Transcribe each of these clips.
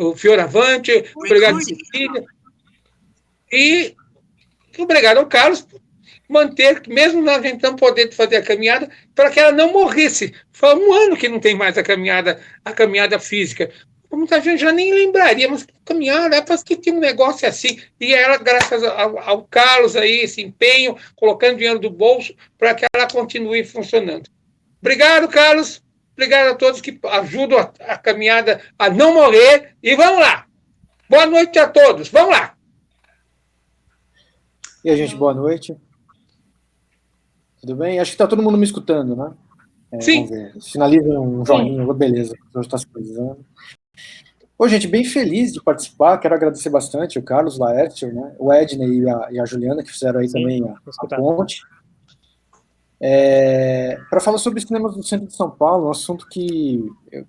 o Fioravante, obrigado, Cecília. E obrigado ao Carlos por manter, mesmo nós não podendo fazer a caminhada, para que ela não morresse. Foi 1 ano que não tem mais a caminhada física. Muita gente já nem lembraria, mas caminhada, parece que tinha um negócio assim. E ela, graças ao Carlos aí, esse empenho, colocando dinheiro do bolso, para que ela continue funcionando. Obrigado, Carlos. Obrigado a todos que ajudam a caminhada a não morrer. E vamos lá. Boa noite a todos. Vamos lá. E aí, gente, boa noite. Tudo bem? Acho que está todo mundo me escutando, né? Sim. Vamos ver. Finaliza um joinha, beleza. Hoje está se coisando. Ô, gente, bem feliz de participar. Quero agradecer bastante o Carlos Laercio, né? O Edney e a Juliana, que fizeram aí também a ponte. Para falar sobre os cinemas do centro de São Paulo, um assunto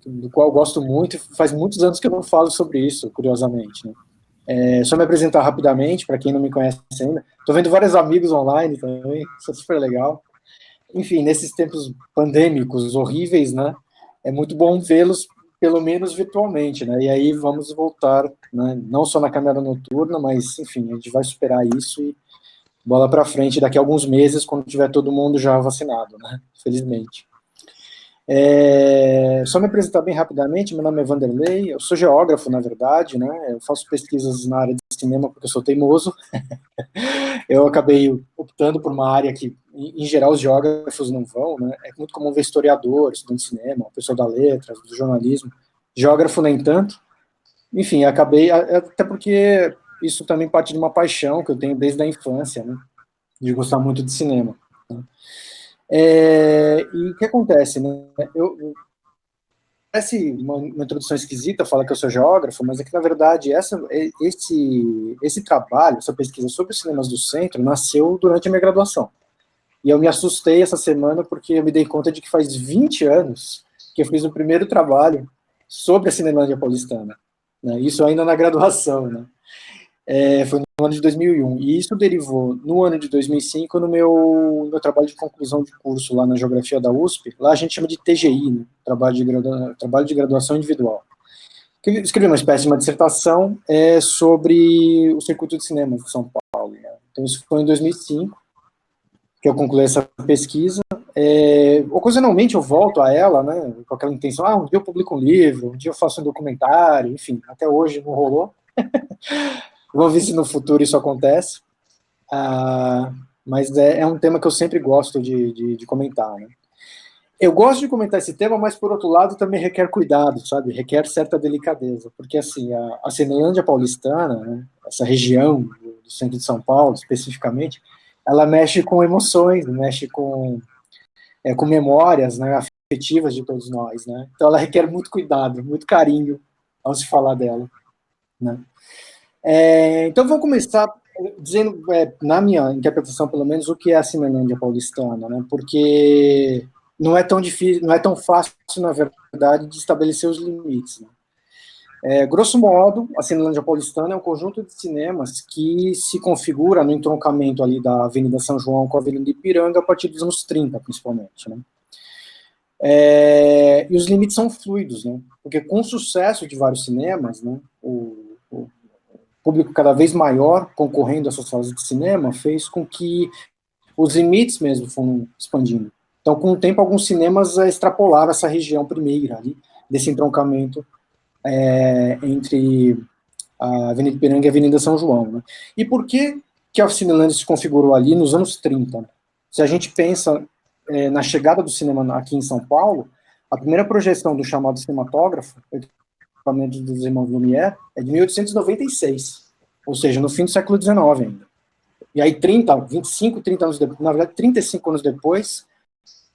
do qual eu gosto muito, faz muitos anos que eu não falo sobre isso, curiosamente, né? Só me apresentar rapidamente, para quem não me conhece ainda. Estou vendo vários amigos online também, isso é super legal. Enfim, nesses tempos pandêmicos horríveis, né, é muito bom vê-los, pelo menos virtualmente, né, e aí vamos voltar, né, não só na caminhada noturna, mas, enfim, a gente vai superar isso e bola para frente daqui a alguns meses, quando tiver todo mundo já vacinado, né, felizmente. Só me apresentar bem rapidamente, meu nome é Vanderlei, eu sou geógrafo, na verdade, né, eu faço pesquisas na área de cinema porque eu sou teimoso. Eu acabei optando por uma área que, em geral, os geógrafos não vão, né, é muito comum ver historiador, estudante de cinema, pessoa da letra, do jornalismo, geógrafo nem tanto, enfim, acabei, até porque isso também parte de uma paixão que eu tenho desde a infância, né, de gostar muito de cinema, né. E o que acontece, né? Parece uma introdução esquisita falar que eu sou geógrafo, mas é que, na verdade, esse trabalho, essa pesquisa sobre os cinemas do centro, nasceu durante a minha graduação. E eu me assustei essa semana porque eu me dei conta de que faz 20 anos que eu fiz o primeiro trabalho sobre a Cinelândia Paulistana, né? Isso ainda na graduação, né? Foi no ano de 2001, e isso derivou, no ano de 2005, no meu trabalho de conclusão de curso lá na Geografia da USP. Lá a gente chama de TGI, né? Trabalho de graduação individual. Eu escrevi uma espécie de uma dissertação sobre o circuito de cinema de São Paulo, né? Então isso foi em 2005 que eu concluí essa pesquisa. Ocasionalmente eu volto a ela, né, com aquela intenção, um dia eu publico um livro, um dia eu faço um documentário, enfim, até hoje não rolou. Vamos ver se no futuro isso acontece. Mas é um tema que eu sempre gosto de comentar, né? Eu gosto de comentar esse tema, mas, por outro lado, também requer cuidado, sabe? Requer certa delicadeza, porque, assim, a Cinelândia Paulistana, né, essa região do centro de São Paulo, especificamente, ela mexe com emoções, mexe com memórias, né, afetivas de todos nós, né? Então, ela requer muito cuidado, muito carinho ao se falar dela, né? Então, vamos começar dizendo, na minha interpretação, pelo menos, o que é a Cinelândia Paulistana, né? Porque não é tão difícil, não é tão fácil, na verdade, de estabelecer os limites, né? Grosso modo, a Cinelândia Paulistana é um conjunto de cinemas que se configura no entroncamento ali da Avenida São João com a Avenida Ipiranga a partir dos anos 30, principalmente, né? E os limites são fluidos, né? Porque com o sucesso de vários cinemas, né, o público cada vez maior concorrendo a essas salas de cinema fez com que os limites mesmo foram expandindo. Então, com o tempo, alguns cinemas extrapolaram essa região primeira ali, desse entroncamento entre a Avenida Ipiranga e a Avenida São João, né? E por que a Cinelândia se configurou ali nos anos 30? Se a gente pensa na chegada do cinema aqui em São Paulo, a primeira projeção do chamado cinematógrafo, equipamento dos irmãos Lumière, é de 1896, ou seja, no fim do século XIX ainda. E aí 25, 30 anos depois, na verdade 35 anos depois,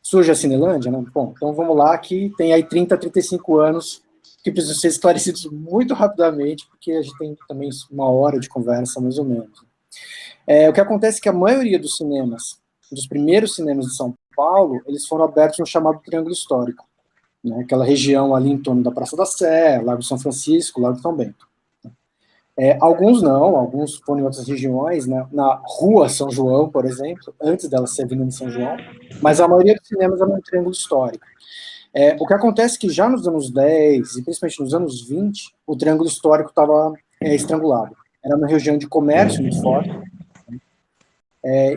surge a Cinelândia, né? Bom, então vamos lá, que tem aí 30, 35 anos que precisam ser esclarecidos muito rapidamente, porque a gente tem também 1 hora de conversa, mais ou menos. O que acontece é que a maioria dos cinemas, dos primeiros cinemas de São Paulo, eles foram abertos no chamado Triângulo Histórico, né? Aquela região ali em torno da Praça da Sé, Largo São Francisco, Largo São Bento. Alguns não, alguns foram em outras regiões, né? Na Rua São João, por exemplo, antes dela ser Avenida São João, mas a maioria dos cinemas era no Triângulo Histórico. O que acontece é que já nos anos 10, e principalmente nos anos 20, o triângulo histórico estava estrangulado. Era uma região de comércio muito forte.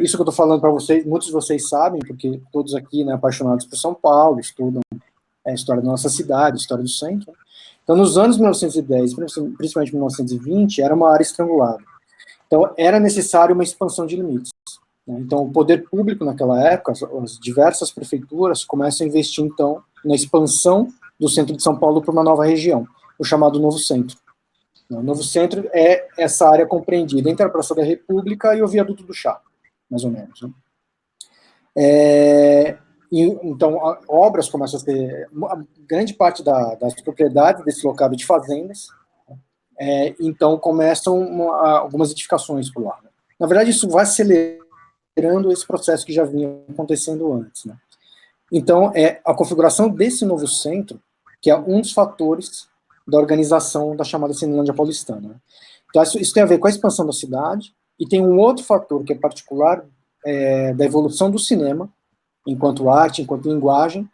Isso que eu estou falando para vocês, muitos de vocês sabem, porque todos aqui, né, apaixonados por São Paulo, estudam a história da nossa cidade, a história do centro. Então, nos anos 1910, principalmente 1920, era uma área estrangulada. Então, era necessário uma expansão de limites. Né? Então, o poder público, naquela época, as diversas prefeituras começam a investir, então, na expansão do centro de São Paulo para uma nova região, o chamado Novo Centro. O Novo Centro é essa área compreendida entre a Praça da República e o Viaduto do Chá, mais ou menos. Né? Então, obras começam a ter... grande parte das propriedades desse local de fazendas, então começam algumas edificações por lá. Né? Na verdade, isso vai acelerando esse processo que já vinha acontecendo antes. Né? Então, a configuração desse novo centro, que é um dos fatores da organização da chamada Cinelândia Paulistana. Né? Então, isso tem a ver com a expansão da cidade, e tem um outro fator que é particular da evolução do cinema, enquanto arte, enquanto linguagem,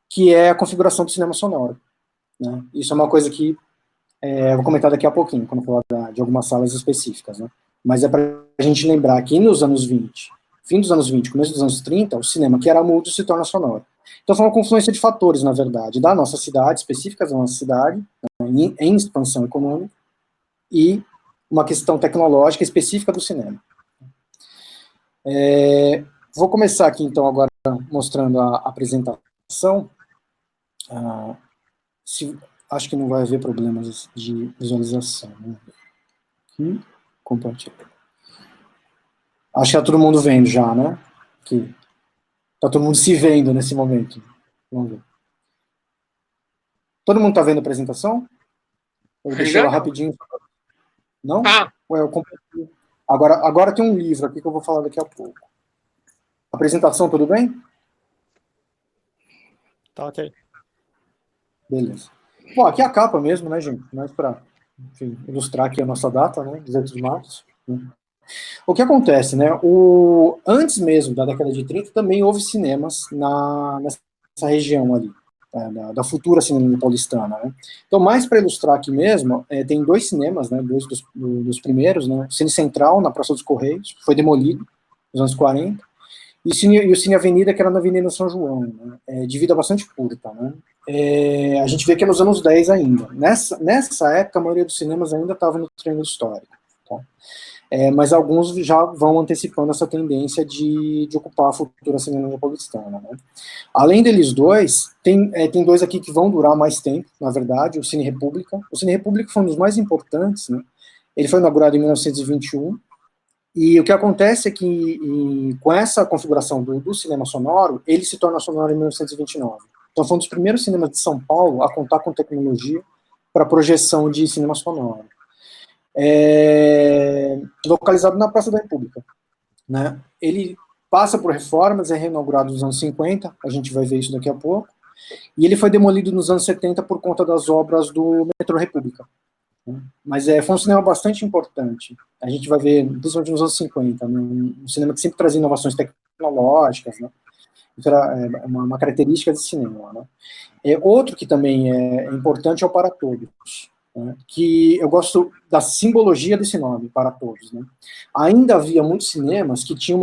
que é a configuração do cinema sonoro. Né? Isso é uma coisa que eu vou comentar daqui a pouquinho, quando eu falar de algumas salas específicas. Né? Mas é para a gente lembrar que nos anos 20, fim dos anos 20, começo dos anos 30, o cinema que era mudo se torna sonoro. Então foi uma confluência de fatores, na verdade, da nossa cidade, específicas da nossa cidade, em expansão econômica, e uma questão tecnológica específica do cinema. Vou começar aqui, então, agora mostrando a apresentação. Acho que não vai haver problemas de visualização. Né? Aqui, compartilhar. Acho que está todo mundo vendo já, né? Aqui. Está todo mundo se vendo nesse momento. Vamos ver. Todo mundo está vendo a apresentação? Eu deixei ela rapidinho. Não? Ué, eu compartilho. Agora tem um livro aqui que eu vou falar daqui a pouco. Apresentação, tudo bem? Tá ok. Beleza. Bom, aqui é a capa mesmo, né, gente? Mais para ilustrar aqui a nossa data, né? 18 de março. O que acontece, né? Antes mesmo da década de 30, também houve cinemas nessa região ali, da futura Cinelândia Paulistana. Né? Então, mais para ilustrar aqui mesmo, tem dois cinemas, né? Dois dos primeiros, né? O Cine Central, na Praça dos Correios, foi demolido nos anos 40, e o Cine Avenida, que era na Avenida São João, né? De vida bastante curta. Né? A gente vê que é nos anos 10 ainda. Nessa época, a maioria dos cinemas ainda estava no triângulo histórico. Tá? Mas alguns já vão antecipando essa tendência de ocupar a futura Cinelândia Paulistana. Né? Além deles dois, tem dois aqui que vão durar mais tempo, na verdade, o Cine República. O Cine República foi um dos mais importantes, né? Ele foi inaugurado em 1921, e o que acontece é que, com essa configuração do cinema sonoro, ele se torna sonoro em 1929. Então foi um dos primeiros cinemas de São Paulo a contar com tecnologia para projeção de cinema sonoro. Localizado na Praça da República. Né? Ele passa por reformas, é reinaugurado nos anos 50, a gente vai ver isso daqui a pouco, e ele foi demolido nos anos 70 por conta das obras do Metrô República. Né? Mas foi um cinema bastante importante. A gente vai ver, principalmente nos anos 50, né? Um cinema que sempre trazia inovações tecnológicas, né? Isso era uma característica desse cinema. Né? Outro que também é importante é o Para Todos, né? Que eu gosto da simbologia desse nome, Para Todos. Né? Ainda havia muitos cinemas que tinham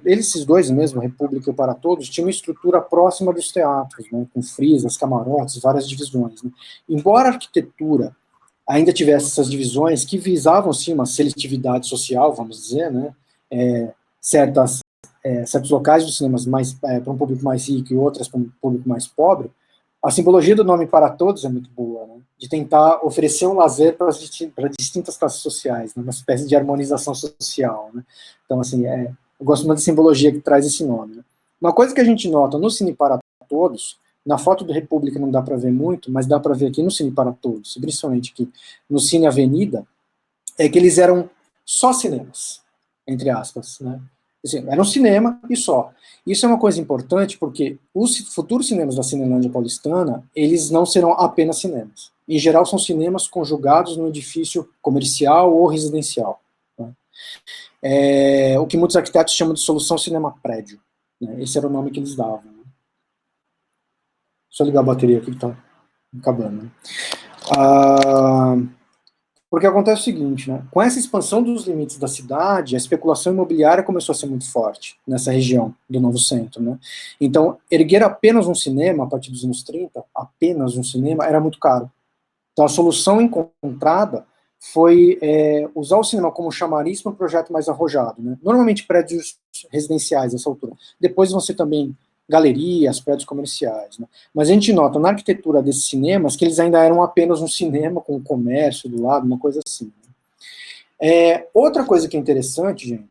esses dois mesmo, República e o Para Todos, tinham uma estrutura próxima dos teatros, né? Com frisas, camarotes, várias divisões. Né? Embora a arquitetura ainda tivesse essas divisões que visavam, sim, uma seletividade social, vamos dizer, né? Certos locais dos cinemas para um público mais rico e outras para um público mais pobre, a simbologia do nome Para Todos é muito boa, né? De tentar oferecer um lazer para distintas classes sociais, né? Uma espécie de harmonização social. Né? Então, assim, eu gosto muito da simbologia que traz esse nome. Né? Uma coisa que a gente nota no Cine Para Todos, na foto do República não dá para ver muito, mas dá para ver aqui no Cine Para Todos, principalmente aqui no Cine Avenida, é que eles eram só cinemas, entre aspas, né? Assim, era um cinema e só. Isso é uma coisa importante porque os futuros cinemas da Cinelândia Paulistana, eles não serão apenas cinemas. Em geral, são cinemas conjugados num edifício comercial ou residencial. Né? O que muitos arquitetos chamam de solução cinema-prédio. Né? Esse era o nome que eles davam. Né? Deixa eu ligar a bateria aqui que tá acabando. Né? Porque acontece o seguinte, né? Com essa expansão dos limites da cidade, a especulação imobiliária começou a ser muito forte nessa região do Novo Centro, né? Então, erguer apenas um cinema, a partir dos anos 30, apenas um cinema, era muito caro. Então, a solução encontrada foi usar o cinema como chamariz para um projeto mais arrojado, né? Normalmente prédios residenciais, nessa altura. Depois vão ser também galerias, prédios comerciais, né? Mas a gente nota na arquitetura desses cinemas que eles ainda eram apenas um cinema com um comércio do lado, uma coisa assim. Outra coisa que é interessante, gente,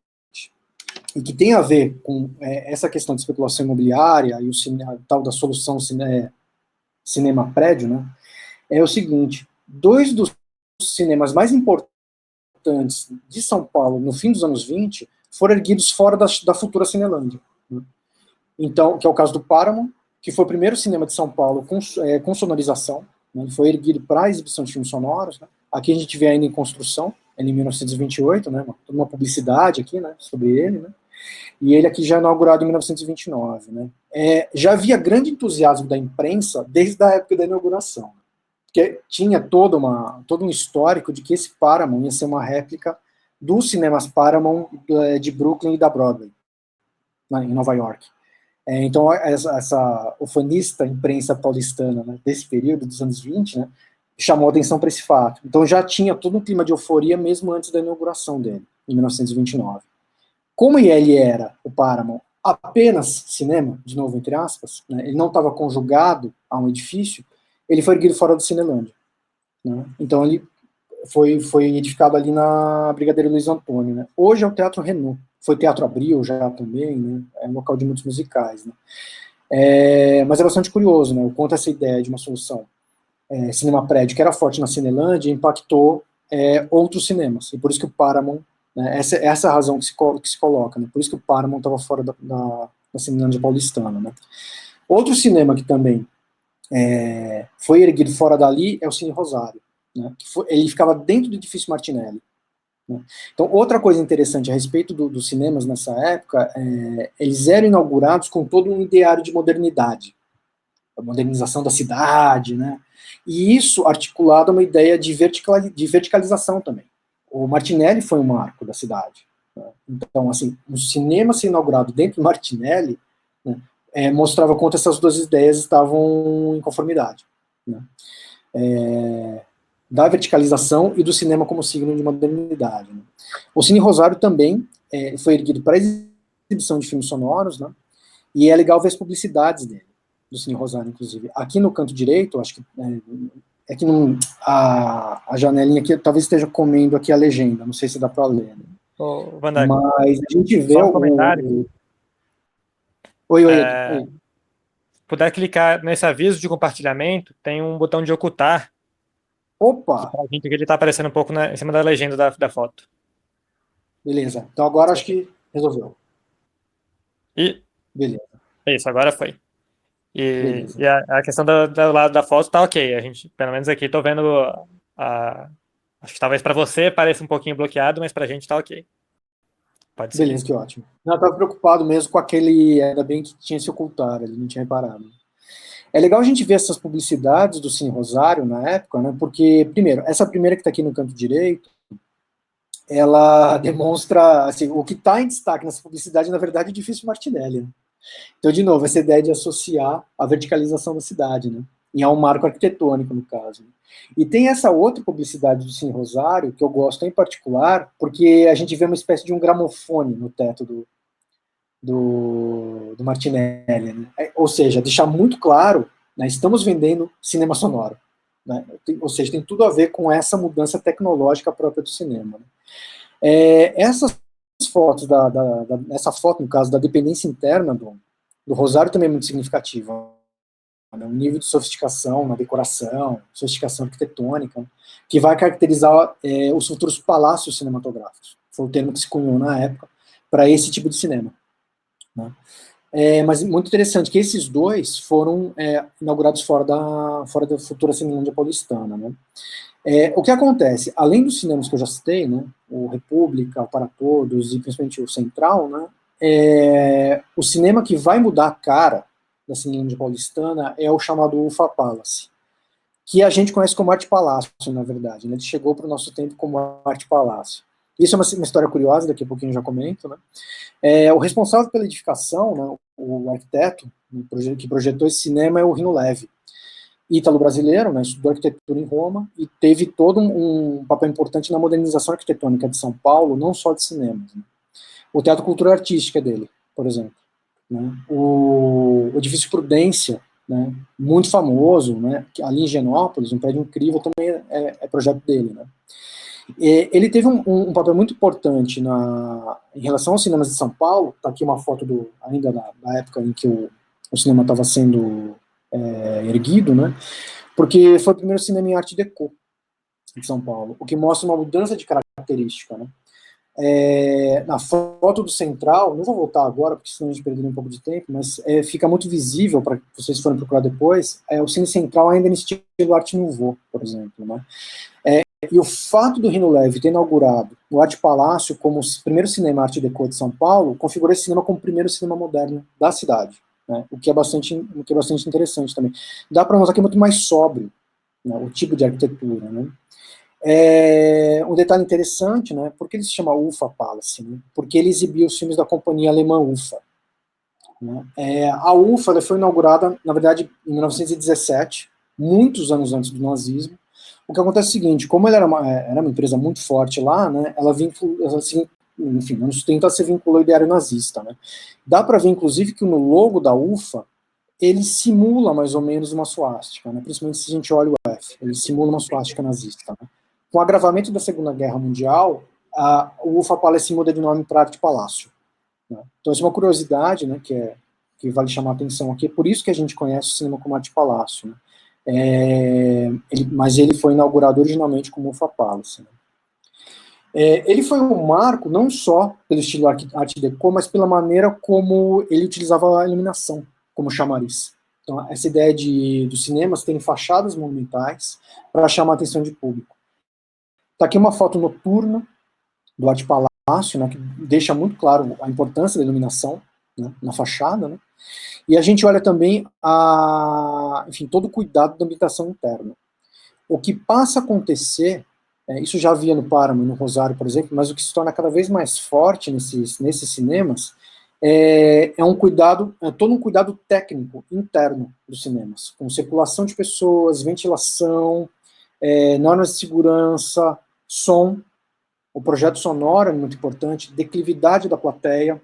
e que tem a ver com essa questão de especulação imobiliária e a tal da solução cinema-prédio, né, é o seguinte: dois dos cinemas mais importantes de São Paulo no fim dos anos 20 foram erguidos fora da futura Cinelândia. Né? Então, que é o caso do Paramount, que foi o primeiro cinema de São Paulo com sonorização, né? Ele foi erguido para exibição de filmes sonoros. Né? Aqui a gente vê ainda em construção, em 1928, né? Toda uma publicidade aqui, né, sobre ele, né? E ele aqui já é inaugurado em 1929. Né? Já havia grande entusiasmo da imprensa desde a época da inauguração, porque tinha todo um histórico de que esse Paramount ia ser uma réplica dos cinemas Paramount de Brooklyn e da Broadway, né, em Nova York. Então, essa ufanista imprensa paulistana, né, desse período, dos anos 20, né, chamou atenção para esse fato. Então, já tinha todo um clima de euforia mesmo antes da inauguração dele, em 1929. Como ele era, o Paramount, apenas cinema, de novo, entre aspas, né, ele não estava conjugado a um edifício, ele foi erguido fora do Cinelândia. Né? Então, ele foi edificado ali na Brigadeiro Luiz Antônio. Né? Hoje é o Teatro Renault. Foi Teatro Abril já também, né? É um local de muitos musicais. Né? Mas é bastante curioso, né? O quanto essa ideia de uma solução cinema-prédio, que era forte na Cinelândia, impactou outros cinemas. E por isso que o Paramount, né? Essa é a razão que se coloca, né? Por isso que o Paramount estava fora da Cinelândia paulistana. Né? Outro cinema que também foi erguido fora dali é o Cine Rosário. Né? Ele ficava dentro do edifício Martinelli. Né? Então, outra coisa interessante a respeito dos cinemas nessa época, eles eram inaugurados com todo um ideário de modernidade, a modernização da cidade, né? E isso articulado a uma ideia de verticalização também. O Martinelli foi um marco da cidade. Né? Então, assim, um cinema ser inaugurado dentro do Martinelli, né, mostrava quanto essas duas ideias estavam em conformidade. Né? Da verticalização e do cinema como signo de modernidade. Né? O Cine Rosário também foi erguido para exibição de filmes sonoros, né? E é legal ver as publicidades dele, do Cine Rosário, inclusive. Aqui no canto direito, acho que que a janelinha aqui talvez esteja comendo aqui a legenda, não sei se dá para ler. Né? Mas a gente vê um comentário. Oi. Puder clicar nesse aviso de compartilhamento, tem um botão de ocultar. Opa! Pra gente que ele está aparecendo um pouco em cima da legenda da foto. Beleza. Então agora acho que resolveu. Beleza. Isso, agora foi. E a questão do lado da foto tá ok. A gente, pelo menos aqui, tô vendo acho que talvez para você pareça um pouquinho bloqueado, mas pra gente tá ok. Pode ser. Beleza, que ótimo. Não, eu tava preocupado mesmo com aquele, ainda bem que tinha se ocultar, ele não tinha reparado. É legal a gente ver essas publicidades do Cine Rosário na época, né? Porque, primeiro, essa primeira que está aqui no canto direito, ela demonstra, assim, o que está em destaque nessa publicidade, na verdade, é o edifício Martinelli. Né? Então, de novo, essa ideia de associar a verticalização da cidade, né? E a um marco arquitetônico, no caso. Né? E tem essa outra publicidade do Cine Rosário, que eu gosto em particular, porque a gente vê uma espécie de um gramofone no teto do Martinelli, né? Ou seja, deixar muito claro, né, estamos vendendo cinema sonoro, né? Ou seja, tem tudo a ver com essa mudança tecnológica própria do cinema. Né? Essas fotos, essa foto, no caso, da dependência interna do Rosário também é muito significativa. Né? Um nível de sofisticação na decoração, sofisticação arquitetônica, que vai caracterizar os futuros palácios cinematográficos. Foi o termo que se cunhou na época para esse tipo de cinema. Né? Mas muito interessante que esses dois foram inaugurados fora da futura Cinelândia paulistana. Né? O que acontece? Além dos cinemas que eu já citei, né, o República, o Para Todos e principalmente o Central, né, o cinema que vai mudar a cara da Cinelândia paulistana é o chamado UFA Palace, que a gente conhece como Arte Palácio, na verdade, né? Ele chegou para o nosso tempo como Arte Palácio. Isso é uma história curiosa, daqui a pouquinho eu já comento, né? O responsável pela edificação, né, o arquiteto que projetou esse cinema é o Rino Leve, ítalo-brasileiro, né, estudou arquitetura em Roma e teve todo um papel importante na modernização arquitetônica de São Paulo, não só de cinemas. Né? O Teatro Cultura Artística dele, por exemplo. Né? O Edifício Prudência, né, muito famoso, né, ali em Higienópolis, um prédio incrível, também é projeto dele. Né? Ele teve um papel muito importante em relação aos cinemas de São Paulo. Está aqui uma foto ainda da época em que o cinema estava sendo erguido, né? Porque foi o primeiro cinema em Art Deco de São Paulo, o que mostra uma mudança de característica. Né? Na foto do central, não vou voltar agora, porque senão a gente perderia um pouco de tempo, mas fica muito visível, para vocês forem procurar depois, o cine central ainda no estilo Art Nouveau, por exemplo. Né? E o fato do Rino Leve ter inaugurado o Arte Palácio como o primeiro cinema Art Deco de São Paulo, configurou esse cinema como o primeiro cinema moderno da cidade, né? o que é bastante interessante também. Dá para mostrar que é muito mais sóbrio, né, o tipo de arquitetura. Né? Um detalhe interessante, né, por que ele se chama UFA Palace? Né? Porque ele exibia os filmes da companhia alemã UFA. Né? A UFA ela foi inaugurada, na verdade, em 1917, muitos anos antes do nazismo. O que acontece é o seguinte, como ela era uma empresa muito forte lá, né, enfim, nos anos 30 se vinculou ao ideário nazista. Né. Dá para ver, inclusive, que no logo da UFA, ele simula mais ou menos uma suástica, né, principalmente se a gente olha o F, ele simula uma suástica nazista. Né. Com o agravamento da Segunda Guerra Mundial, o UFA Palace muda de nome para Arte Palácio. Né. Então, isso é uma curiosidade, né, que vale chamar a atenção aqui, é por isso que a gente conhece o cinema como Arte Palácio. Né. Mas ele foi inaugurado originalmente como UFA Palace. Né? Ele foi um marco não só pelo estilo Art Deco, mas pela maneira como ele utilizava a iluminação como chamariz. Então, essa ideia dos cinemas terem fachadas monumentais para chamar a atenção de público. Está aqui uma foto noturna do Arte Palácio, né, que deixa muito claro a importância da iluminação, né, na fachada, né? E a gente olha também enfim, todo o cuidado da ambientação interna. O que passa a acontecer, isso já havia no Páramo, no Rosário, por exemplo, mas o que se torna cada vez mais forte nesses cinemas todo um cuidado técnico interno dos cinemas, com circulação de pessoas, ventilação, normas de segurança, som, o projeto sonoro é muito importante, declividade da plateia,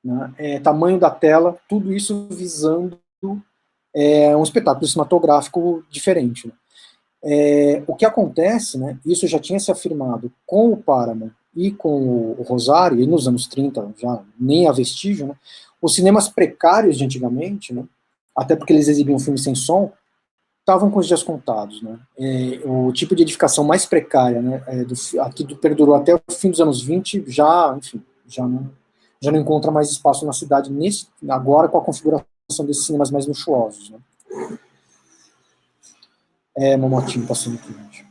né, tamanho da tela, tudo isso visando um espetáculo cinematográfico diferente. Né. O que acontece, né, isso já tinha se afirmado com o Páramo e com o Rosário, e nos anos 30 já nem há vestígio, né, os cinemas precários de antigamente, né, até porque eles exibiam filmes sem som, estavam com os dias contados. Né. O tipo de edificação mais precária, né, aqui perdurou até o fim dos anos 20, enfim, já não encontra mais espaço na cidade, agora com a configuração desses cinemas mais luxuosos. Né. Uma motinho passando aqui, gente.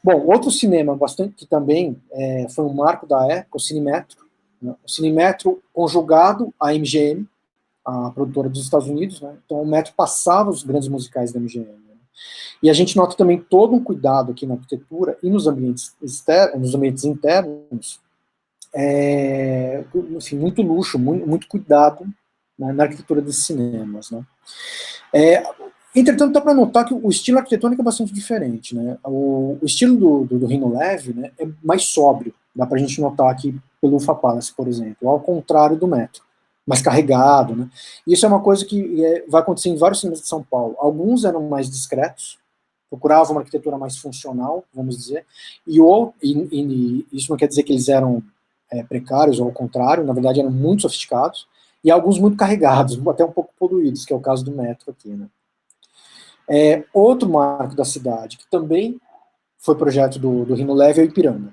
Bom, outro cinema que também foi um marco da época, o Cinemetro. Né. O Cinemetro conjugado à MGM, a produtora dos Estados Unidos. Né. Então o Metro passava os grandes musicais da MGM. Né. E a gente nota também todo um cuidado aqui na arquitetura e nos ambientes internos, enfim, muito luxo, muito cuidado, né, na arquitetura desses cinemas. Né. Entretanto, dá para notar que o estilo arquitetônico é bastante diferente. Né. O estilo do Rino Leve, né, é mais sóbrio, dá para a gente notar aqui pelo UFA Palace, por exemplo, ao contrário do Metro, mais carregado. Né. Isso é uma coisa que vai acontecer em vários cinemas de São Paulo. Alguns eram mais discretos, procuravam uma arquitetura mais funcional, vamos dizer, e isso não quer dizer que eles eram precários, ou ao contrário, na verdade eram muito sofisticados, e alguns muito carregados, até um pouco poluídos, que é o caso do Metro aqui. Né. Outro marco da cidade, que também foi projeto do Rino Leve, é o Ipiranga.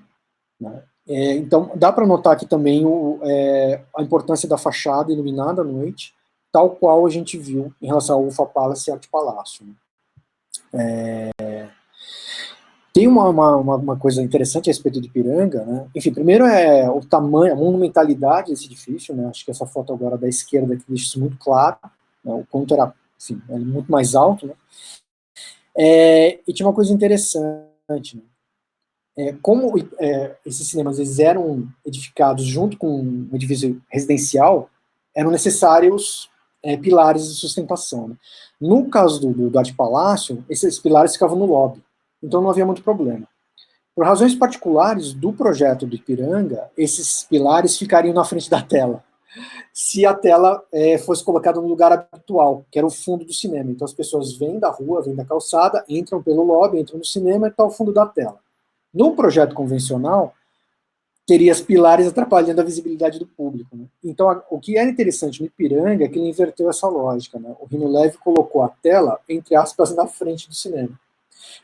Né. Então, dá para notar aqui também a importância da fachada iluminada à noite, tal qual a gente viu em relação ao UFA Palace e Arte Palácio. Né. Tem uma coisa interessante a respeito do Ipiranga, né? Enfim, primeiro o tamanho, a monumentalidade desse edifício, né? Acho que essa foto agora da esquerda aqui deixa isso muito claro, né? O ponto era, enfim, era muito mais alto, né? E tinha uma coisa interessante, né? Como esses cinemas eles eram edificados junto com um edifício residencial, eram necessários pilares de sustentação. Né? No caso do Arte Palácio, esses pilares ficavam no lobby, então não havia muito problema. Por razões particulares do projeto do Ipiranga, esses pilares ficariam na frente da tela, se a tela fosse colocada no lugar habitual, que era o fundo do cinema. Então as pessoas vêm da rua, vêm da calçada, entram pelo lobby, entram no cinema e está o fundo da tela. No projeto convencional, teria os pilares atrapalhando a visibilidade do público. Né? Então, o que era interessante no Ipiranga é que ele inverteu essa lógica. Né? O Rino Leve colocou a tela, entre aspas, na frente do cinema.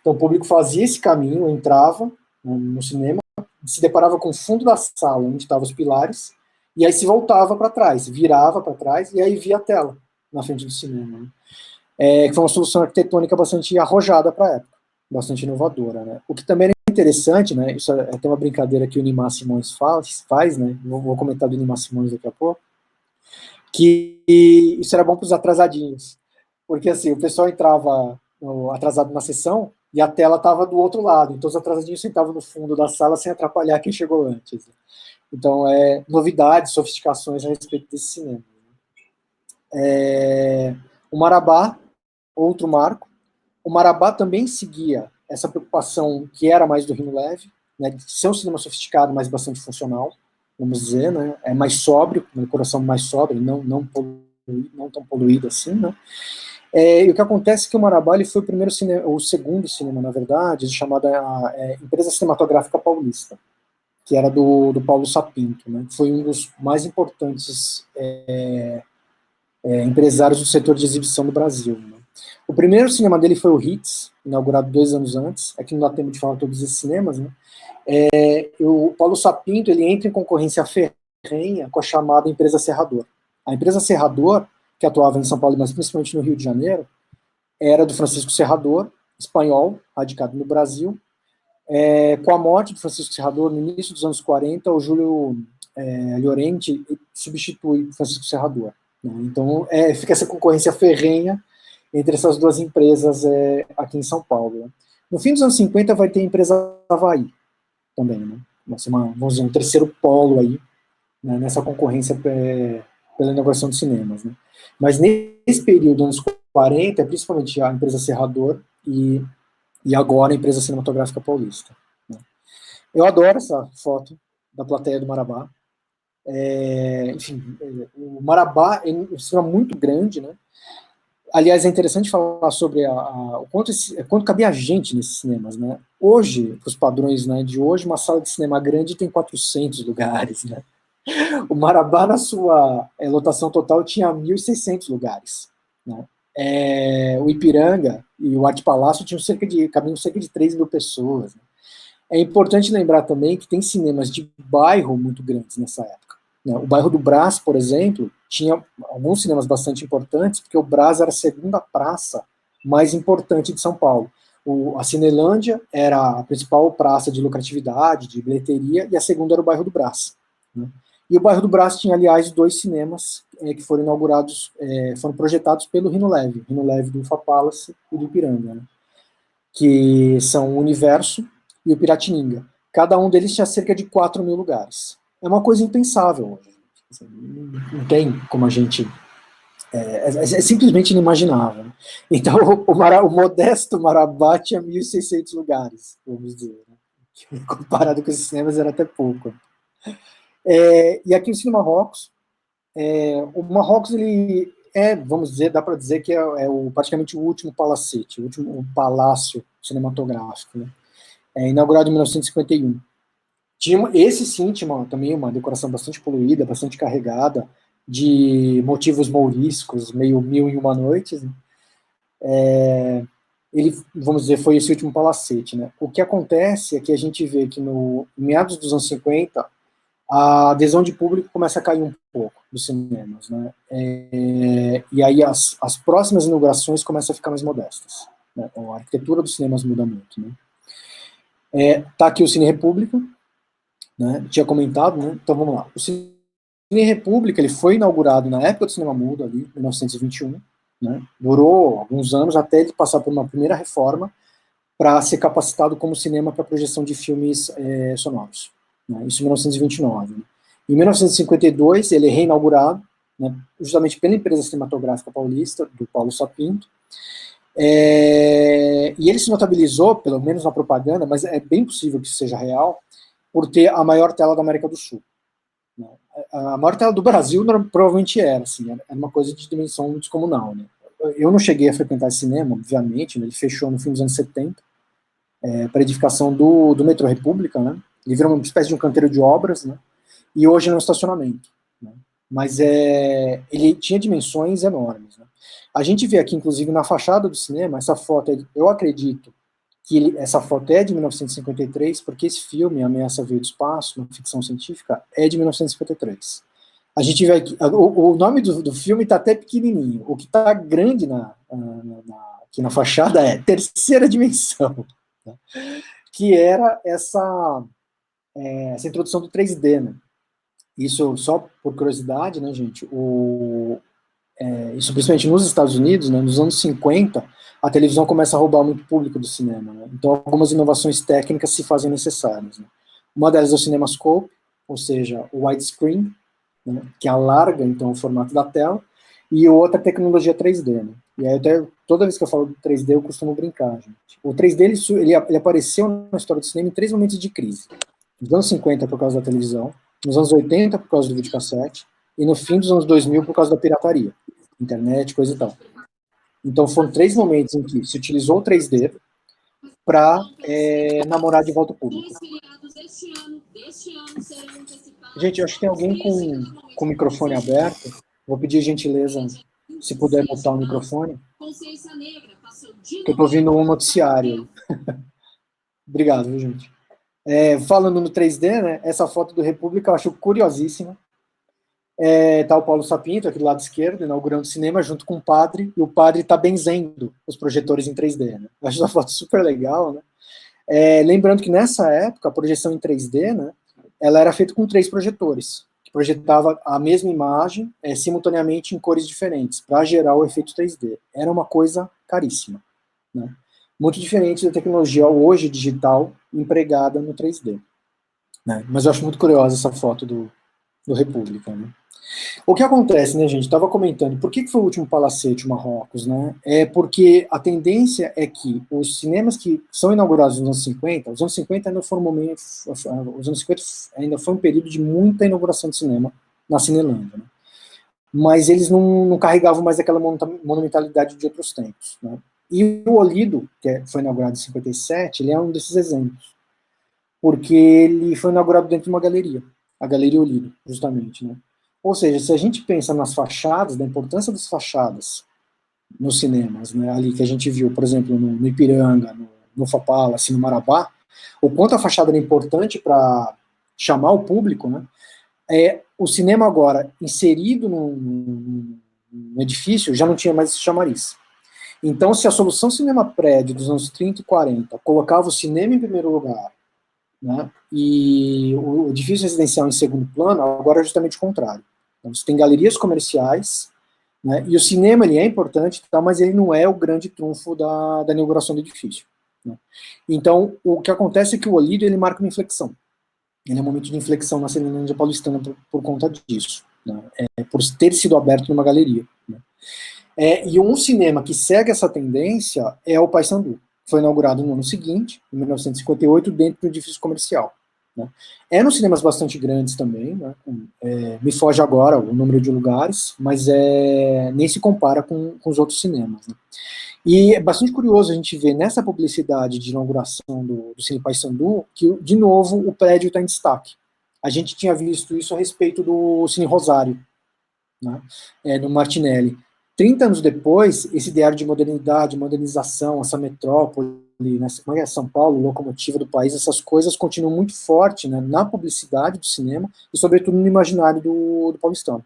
Então, o público fazia esse caminho, entrava no cinema, se deparava com o fundo da sala, onde estavam os pilares, e aí se voltava para trás, virava para trás, e aí via a tela na frente do cinema. Né? Que foi uma solução arquitetônica bastante arrojada para a época, bastante inovadora. Né? O que também era interessante, né? Isso é até uma brincadeira que o Nimar Simões faz, né? Vou comentar do Nimar Simões daqui a pouco, que isso era bom para os atrasadinhos, porque assim, o pessoal entrava atrasado na sessão e a tela estava do outro lado, então os atrasadinhos sentavam no fundo da sala sem atrapalhar quem chegou antes. Então, novidades, sofisticações a respeito desse cinema. O Marabá, outro marco. O Marabá também seguia essa preocupação que era mais do Rino Leve, né, de ser um cinema sofisticado, mas bastante funcional, vamos dizer, né, mais sóbrio, uma decoração mais sóbria, não tão poluída assim, né. E o que acontece é que o Marabá ele foi o primeiro cinema, o segundo cinema, na verdade, chamada Empresa Cinematográfica Paulista, que era do Paulo Sapinto, né, foi um dos mais importantes empresários do setor de exibição do Brasil. Né. O primeiro cinema dele foi o Hits, inaugurado 2 anos antes. Aqui não dá tempo de falar todos esses cinemas, né? O Paulo Sapinto ele entra em concorrência ferrenha com a chamada Empresa Serrador. A Empresa Serrador, que atuava em São Paulo, mas principalmente no Rio de Janeiro, era do Francisco Serrador, espanhol, radicado no Brasil. Com a morte do Francisco Serrador, no início dos anos 40, o Júlio Llorente substitui o Francisco Serrador. Né? Então, fica essa concorrência ferrenha entre essas duas empresas aqui em São Paulo. Né? No fim dos anos 50 vai ter a empresa Havaí também, né? Vai ser vamos dizer, um terceiro polo aí, né, nessa concorrência pela inauguração de cinemas. Né? Mas nesse período, anos 40, principalmente a empresa Serrador e agora a empresa cinematográfica paulista. Né? Eu adoro essa foto da plateia do Marabá. Enfim, o Marabá é um cinema muito grande, né? Aliás, é interessante falar sobre o quanto cabia gente nesses cinemas, né? Hoje, para os padrões, né, de hoje, uma sala de cinema grande tem 400 lugares, né? O Marabá, na sua lotação total, tinha 1.600 lugares, né? O Ipiranga e o Arte Palácio cabiam cerca de 3.000 pessoas. Né? É importante lembrar também que tem cinemas de bairro muito grandes nessa época. Né? O bairro do Brás, por exemplo, tinha alguns cinemas bastante importantes, porque o Brás era a segunda praça mais importante de São Paulo. A Cinelândia era a principal praça de lucratividade, de bilheteria, e a segunda era o bairro do Brás. Né? E o bairro do Brás tinha, aliás, 2 cinemas que foram inaugurados, foram projetados pelo Rino Leve do Ufa Palace e do Ipiranga, né? Que são o Universo e o Piratininga. Cada um deles tinha cerca de 4.000 lugares. É uma coisa impensável hoje. Assim, não tem como a gente... É simplesmente inimaginável. Né? Então, o modesto Marabá tinha 1.600 lugares, vamos dizer. Né? Comparado com esses cinemas, era até pouco. E aqui o Cine Marrocos. O Marrocos, ele vamos dizer, dá para dizer que praticamente o último palacete, o último palácio cinematográfico. Né? Inaugurado em 1951. Esse sim tinha também uma decoração bastante poluída, bastante carregada, de motivos mouriscos, meio Mil e Uma Noites. Né? Ele, vamos dizer, foi esse último palacete. Né? O que acontece é que a gente vê que no meados dos anos 50, a adesão de público começa a cair um pouco dos cinemas. Né? E aí as próximas inaugurações começam a ficar mais modestas. Né? A arquitetura dos cinemas muda muito. Né? Tá aqui o Cine República, né? Tinha comentado, né? Então vamos lá. O Cine República, ele foi inaugurado na época do cinema mudo, ali, em 1921, né? Durou alguns anos até ele passar por uma primeira reforma para ser capacitado como cinema para projeção de filmes sonoros, né? Isso em 1929. Né? Em 1952, ele é reinaugurado, né, justamente pela empresa cinematográfica paulista, do Paulo Sapinto, e ele se notabilizou, pelo menos na propaganda, mas é bem possível que isso seja real, por ter a maior tela da América do Sul. Né? A maior tela do Brasil provavelmente era, assim, era uma coisa de dimensão descomunal. Né? Eu não cheguei a frequentar esse cinema, obviamente, né? Ele fechou no fim dos anos 70, para edificação do Metrô República, né? Ele virou uma espécie de um canteiro de obras, né? E hoje é um estacionamento. Né? Mas ele tinha dimensões enormes. Né? A gente vê aqui, inclusive, na fachada do cinema, essa foto, eu acredito que essa foto é de 1953, porque esse filme, Ameaça Veio do Espaço, uma ficção científica, é de 1953. A gente vê aqui, o nome do filme está até pequenininho, o que está grande aqui na fachada é Terceira Dimensão, né? Que era essa introdução do 3D, né? Isso, só por curiosidade, né, gente, isso principalmente nos Estados Unidos, né, nos anos 50, a televisão começa a roubar muito público do cinema, né? Então algumas inovações técnicas se fazem necessárias. Né? Uma delas é o CinemaScope, ou seja, o widescreen, né, que alarga então o formato da tela, e outra é a tecnologia 3D. Né? E aí toda vez que eu falo do 3D eu costumo brincar, gente. O 3D ele apareceu na história do cinema em 3 momentos de crise. Nos anos 50 por causa da televisão, nos anos 80 por causa do videocassete, e no fim dos anos 2000 por causa da pirataria, internet, coisa e tal. Então foram 3 momentos em que se utilizou o 3D para namorar de volta ao público. Gente, eu acho que tem alguém com o microfone aberto. Vou pedir gentileza, se puder botar o microfone. Que eu estou ouvindo um noticiário. Obrigado, viu, gente? Falando no 3D, né, essa foto do República eu acho curiosíssima. Tá o Paulo Sapinto, aqui do lado esquerdo, inaugurando o cinema, junto com o padre, e o padre está benzendo os projetores em 3D. Né? Eu acho essa foto super legal. Né? Lembrando que nessa época, a projeção em 3D, né, ela era feita com 3 projetores, que projetava a mesma imagem simultaneamente em cores diferentes, para gerar o efeito 3D. Era uma coisa caríssima. Né? Muito diferente da tecnologia hoje digital empregada no 3D. Né? Mas eu acho muito curiosa essa foto do República. Né? O que acontece, né, gente? Estava comentando, por que foi o último Palacete, Marrocos, né? É porque a tendência é que os cinemas que são inaugurados nos anos 50, os anos 50 ainda foram os anos 50 ainda foi um período de muita inauguração de cinema na Cinelândia, né? Mas eles não carregavam mais aquela monumentalidade de outros tempos, né? E o Olido, que foi inaugurado em 57, ele é um desses exemplos, porque ele foi inaugurado dentro de uma galeria, a Galeria Olido, justamente, né? Ou seja, se a gente pensa nas fachadas, da importância das fachadas nos cinemas, né, ali que a gente viu, por exemplo, no Ipiranga, no Fapala, assim, no Marabá, o quanto a fachada era importante para chamar o público, né, o cinema agora, inserido no edifício, já não tinha mais esse chamariz. Então, se a solução cinema-prédio dos anos 30 e 40 colocava o cinema em primeiro lugar, né, e o edifício residencial em segundo plano, agora é justamente o contrário. Então, você tem galerias comerciais, né, e o cinema ele é importante, tá, mas ele não é o grande trunfo da inauguração do edifício. Né. Então, o que acontece é que o Olido ele marca uma inflexão. Ele é um momento de inflexão na Cinelândia paulistana por conta disso, né, por ter sido aberto numa galeria. Né. E um cinema que segue essa tendência é o Paissandu. Foi inaugurado no ano seguinte, em 1958, dentro do edifício comercial. Né. Nos cinemas bastante grandes também, né, me foge agora o número de lugares, mas nem se compara com os outros cinemas. Né. E é bastante curioso a gente ver nessa publicidade de inauguração do Cine Paissandu que, de novo, o prédio está em destaque. A gente tinha visto isso a respeito do Cine Rosário, né, no Martinelli. 30 anos depois, esse ideário de modernidade, modernização, essa metrópole, né, São Paulo, locomotiva do país, essas coisas continuam muito forte, né, na publicidade do cinema e, sobretudo, no imaginário do paulistano.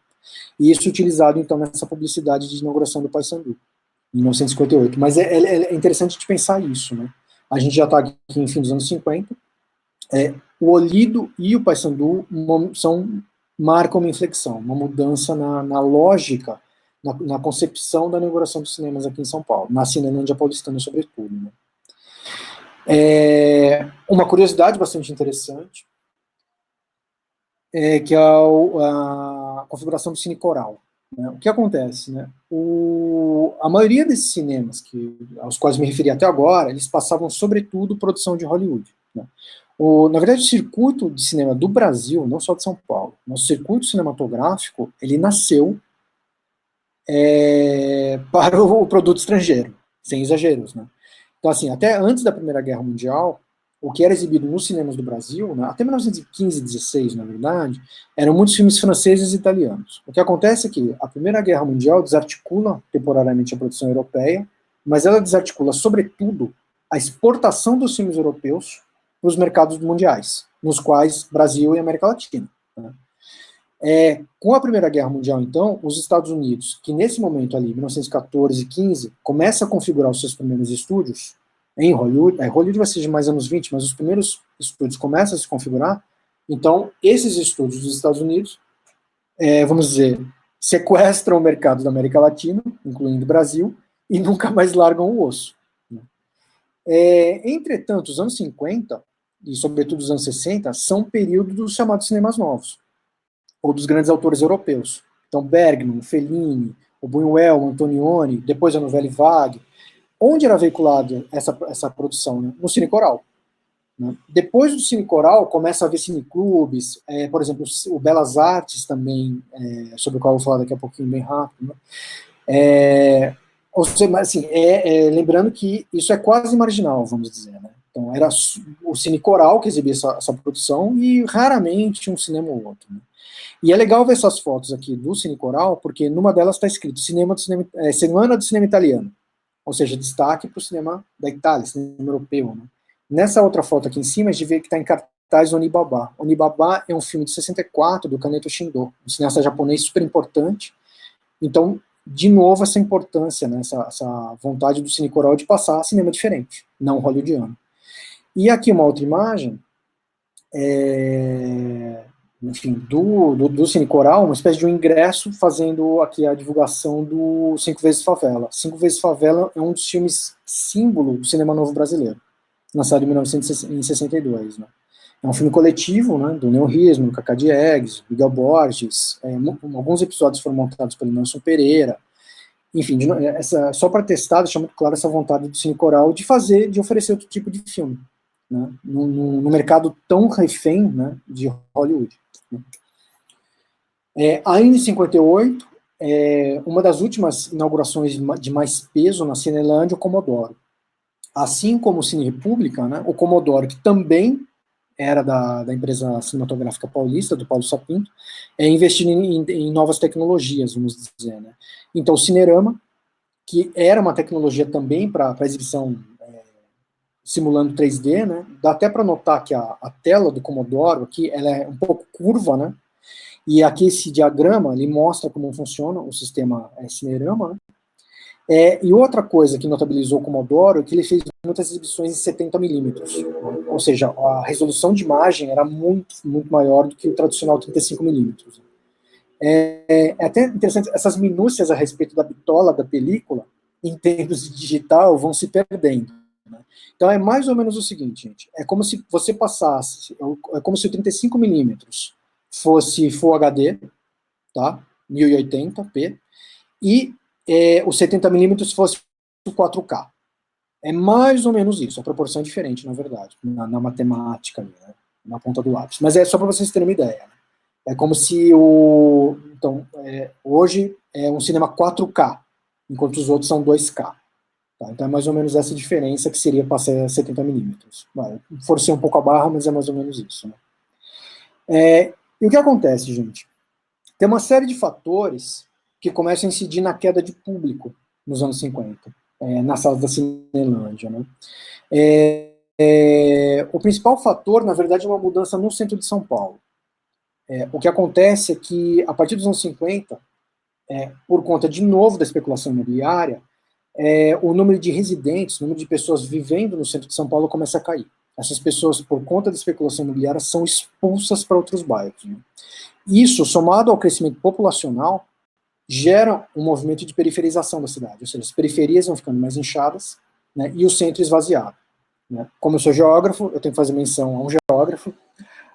E isso utilizado, então, nessa publicidade de inauguração do Paissandu, em 1958. Mas é interessante de pensar isso. Né? A gente já está aqui em fim dos anos 50. O Olido e o Paissandu são marca uma inflexão, uma mudança na lógica, na concepção da inauguração dos cinemas aqui em São Paulo, na Cinelândia Paulistana, sobretudo. Né? Uma curiosidade bastante interessante é que a configuração do Cine Coral. Né? O que acontece? Né? A maioria desses cinemas aos quais me referi até agora, eles passavam, sobretudo, produção de Hollywood. Né? Na verdade, o circuito de cinema do Brasil, não só de São Paulo, nosso circuito cinematográfico, ele nasceu para o produto estrangeiro, sem exageros. Né? Então, assim, até antes da Primeira Guerra Mundial, o que era exibido nos cinemas do Brasil, né, até 1915 e 16, na verdade, eram muitos filmes franceses e italianos. O que acontece é que a Primeira Guerra Mundial desarticula temporariamente a produção europeia, mas ela desarticula, sobretudo, a exportação dos filmes europeus para os mercados mundiais, nos quais Brasil e América Latina. Né. Com a Primeira Guerra Mundial, então, os Estados Unidos, que nesse momento ali, 1914 e 15, começa a configurar os seus primeiros estúdios em Hollywood, Hollywood vai ser de mais anos 20, mas os primeiros estúdios começam a se configurar, então, esses estúdios dos Estados Unidos, vamos dizer, sequestram o mercado da América Latina, incluindo o Brasil, e nunca mais largam o osso. Né. Entretanto, os anos 50, e sobretudo os anos 60, são período dos chamados cinemas novos, ou dos grandes autores europeus. Então, Bergman, Fellini, o Buñuel, o Antonioni, depois a Nouvelle Vague. Onde era veiculada essa produção? Né? No Cine Coral. Né? Depois do Cine Coral, começa a haver cineclubes, por exemplo, o Belas Artes também, sobre o qual eu vou falar daqui a pouquinho, bem rápido. Né? Ou seja, assim, lembrando que isso é quase marginal, vamos dizer. Né? Então, era o Cine Coral que exibia essa produção e raramente um cinema ou outro. Né? E é legal ver essas fotos aqui do Cine Coral, porque numa delas está escrito Semana do Cinema Italiano, ou seja, destaque para o cinema da Itália, cinema europeu. Né? Nessa outra foto aqui em cima, a gente vê que está em cartaz Onibaba. Onibaba é um filme de 64, do Kaneto Shindo, um cineasta japonês super importante. Então, de novo, essa importância, né, essa vontade do Cine Coral de passar cinema diferente, não hollywoodiano. E aqui uma outra imagem, enfim, do Cine Coral, uma espécie de um ingresso fazendo aqui a divulgação do Cinco Vezes Favela. Cinco Vezes Favela é um dos filmes símbolo do cinema novo brasileiro, lançado em 1962. Né? É um filme coletivo, né, do Neo Rismo, do Cacá Diegues, Miguel Borges, alguns episódios foram montados pelo Nelson Pereira, enfim, só para testar, deixar muito claro essa vontade do Cine Coral de oferecer outro tipo de filme, né, no mercado tão refém, né, de Hollywood. Ainda em 58, uma das últimas inaugurações de mais peso na Cinelândia, o Comodoro. Assim como o Cine República, né, o Comodoro, que também era da empresa cinematográfica paulista, do Paulo Sapinto, investindo em novas tecnologias, vamos dizer. Né. Então, o Cinerama, que era uma tecnologia também para exibição simulando 3D, né, dá até para notar que a tela do Comodoro aqui, ela é um pouco curva, né, e aqui esse diagrama, ele mostra como funciona o sistema Cinerama, né. E outra coisa que notabilizou o Comodoro é que ele fez muitas exibições em 70mm, ou seja, a resolução de imagem era muito, muito maior do que o tradicional 35mm. É até interessante, essas minúcias a respeito da bitola da película, em termos de digital, vão se perdendo. Né? Então é mais ou menos o seguinte, gente, é como se você passasse, é como se o 35mm fosse Full HD, tá? 1080p, e o 70mm fosse o 4K. É mais ou menos isso, a proporção é diferente, na verdade, na matemática, né, na ponta do lápis. Mas é só para vocês terem uma ideia. Né? É como se hoje é um cinema 4K, enquanto os outros são 2K. Tá? Então é mais ou menos essa diferença que seria passar 70mm. Forcei um pouco a barra, mas é mais ou menos isso. Né? E o que acontece, gente? Tem uma série de fatores que começam a incidir na queda de público nos anos 50, nas salas da Cinelândia. Né? O principal fator, na verdade, é uma mudança no centro de São Paulo. O que acontece é que, a partir dos anos 50, por conta, de novo, da especulação imobiliária, o número de residentes, o número de pessoas vivendo no centro de São Paulo começa a cair. essas pessoas, por conta da especulação imobiliária, são expulsas para outros bairros, né? Isso, somado ao crescimento populacional, gera um movimento de periferização da cidade, ou seja, as periferias vão ficando mais inchadas, né, e o centro esvaziado, né? Como eu sou geógrafo, eu tenho que fazer menção a um geógrafo,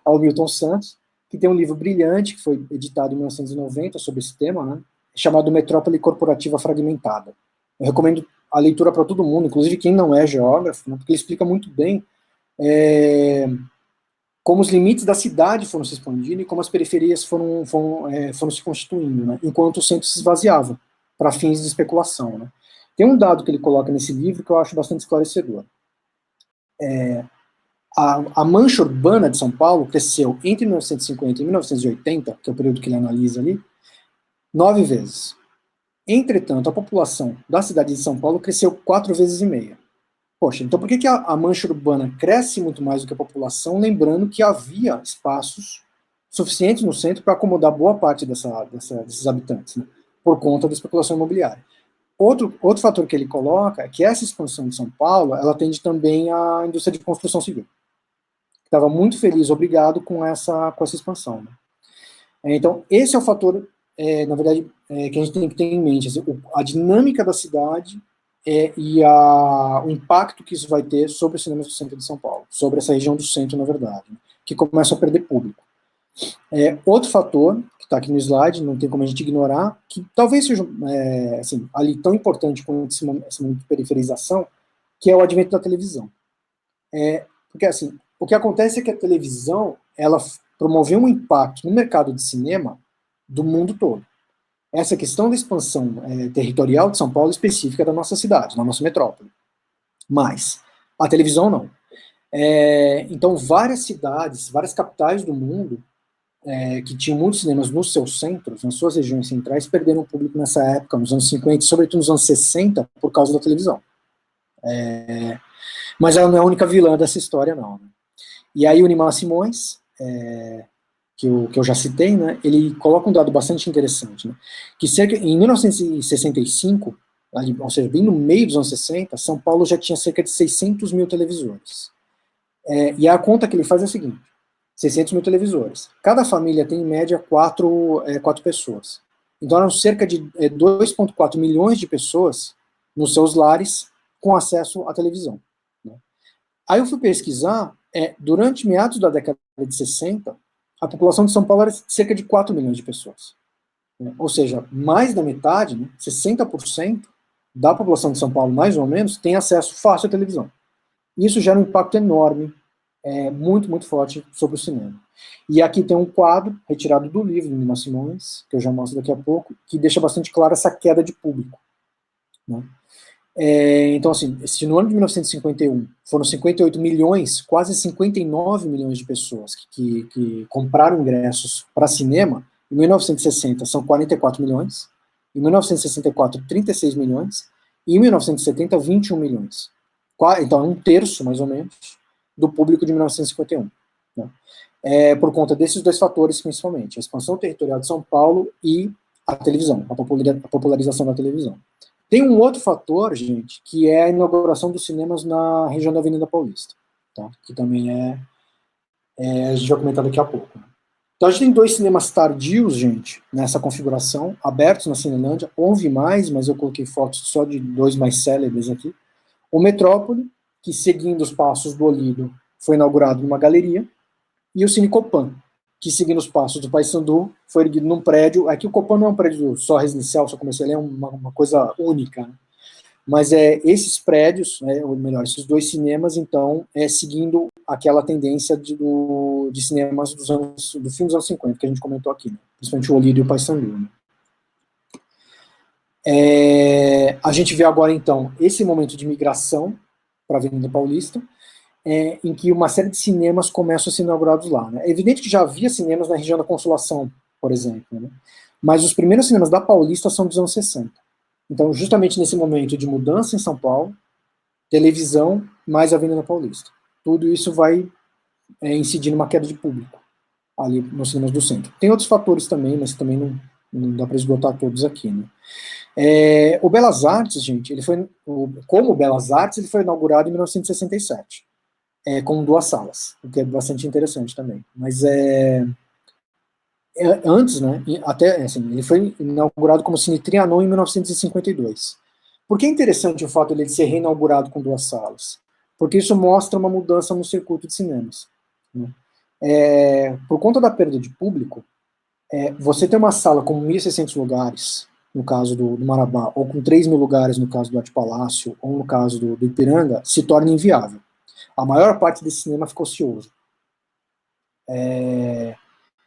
ao Milton Santos, que tem um livro brilhante, que foi editado em 1990 sobre esse tema, né, chamado Metrópole Corporativa Fragmentada. Eu recomendo a leitura para todo mundo, inclusive quem não é geógrafo, né, porque ele explica muito bem como os limites da cidade foram se expandindo e como as periferias foram se constituindo, né, enquanto o centro se esvaziava para fins de especulação, né. Tem um dado que ele coloca nesse livro que eu acho bastante esclarecedor. A mancha urbana de São Paulo cresceu entre 1950 e 1980, que é o período que ele analisa ali, 9 vezes. Entretanto, a população da cidade de São Paulo cresceu 4,5 vezes. Poxa, então por que a mancha urbana cresce muito mais do que a população, lembrando que havia espaços suficientes no centro para acomodar boa parte desses habitantes, né, por conta da especulação imobiliária. Outro fator que ele coloca é que essa expansão de São Paulo, ela atende também à indústria de construção civil. Estava muito feliz, obrigado, com essa expansão, né? Então, esse é o fator, na verdade, que a gente tem que ter em mente, assim, a dinâmica da cidade e o impacto que isso vai ter sobre os cinemas do centro de São Paulo, sobre essa região do centro, na verdade, né, que começa a perder público. Outro fator, que está aqui no slide, não tem como a gente ignorar, que talvez seja assim, ali tão importante quanto esse momento de periferização, que é o advento da televisão. Porque, assim, o que acontece é que a televisão, ela promoveu um impacto no mercado de cinema do mundo todo. Essa questão da expansão territorial de São Paulo específica da nossa cidade, da nossa metrópole. Mas a televisão não. Então, várias cidades, várias capitais do mundo, que tinham muitos cinemas nos seus centros, nas suas regiões centrais, perderam público nessa época, nos anos 50, sobretudo nos anos 60, por causa da televisão. Mas ela não é a única vilã dessa história, não, né? E aí o Nimar Simões, que eu já citei, né, ele coloca um dado bastante interessante, né, que em 1965, ou seja, bem no meio dos anos 60, São Paulo já tinha cerca de 600 mil televisores. E a conta que ele faz é a seguinte: 600 mil televisores. Cada família tem, em média, 4 pessoas. Então, eram cerca de 2,4 milhões de pessoas nos seus lares com acesso à televisão, né? Aí eu fui pesquisar, durante meados da década de 60, a população de São Paulo era cerca de 4 milhões de pessoas, né? Ou seja, mais da metade, né, 60% da população de São Paulo, mais ou menos, tem acesso fácil à televisão. Isso gera um impacto enorme, muito, muito forte sobre o cinema. E aqui tem um quadro retirado do livro do Nimar Simões, que eu já mostro daqui a pouco, que deixa bastante claro essa queda de público, né? Então, assim, se no ano de 1951 foram 58 milhões, quase 59 milhões de pessoas que compraram ingressos para cinema, em 1960 são 44 milhões, em 1964, 36 milhões, e em 1970, 21 milhões. Então, é um terço, mais ou menos, do público de 1951. Né? Por conta desses dois fatores, principalmente, a expansão territorial de São Paulo e a televisão, a popularização da televisão. Tem um outro fator, gente, que é a inauguração dos cinemas na região da Avenida Paulista, tá? Que também a gente vai comentar daqui a pouco. Né? Então a gente tem 2 cinemas tardios, gente, nessa configuração, abertos na Cinelândia. Houve mais, mas eu coloquei fotos só de 2 mais célebres aqui. O Metrópole, que seguindo os passos do Olido, foi inaugurado numa galeria, e o Cine Copan, que seguindo os passos do Paissandu, foi erguido num prédio. Aqui o Copan não é um prédio só residencial, só comercial, ele é uma coisa única, né? Mas esses prédios, ou melhor, esses 2 cinemas, então, seguindo aquela tendência de cinemas do fim dos anos 50, que a gente comentou aqui, né? Principalmente o Olido e o Paissandu. Né? A gente vê agora, então, esse momento de migração para a Avenida Paulista, em que uma série de cinemas começam a ser inaugurados lá. Né? É evidente que já havia cinemas na região da Consolação, por exemplo, né? Mas os primeiros cinemas da Paulista são dos anos 60. Então, justamente nesse momento de mudança em São Paulo, televisão mais Avenida Paulista. Tudo isso vai incidir numa queda de público ali nos cinemas do centro. Tem outros fatores também, mas também não dá para esgotar todos aqui. Né? O Belas Artes, gente, como Belas Artes, ele foi inaugurado em 1967. com 2 salas, o que é bastante interessante também. Mas antes, né, até, assim, ele foi inaugurado como Cine Trianon em 1952. Por que é interessante o fato de ele ser reinaugurado com 2 salas? Porque isso mostra uma mudança no circuito de cinemas, né? Por conta da perda de público, você tem uma sala com 1.600 lugares, no caso do Marabá, ou com 3.000 lugares no caso do Arte Palácio, ou no caso do Ipiranga, se torna inviável. A maior parte desse cinema ficou ocioso.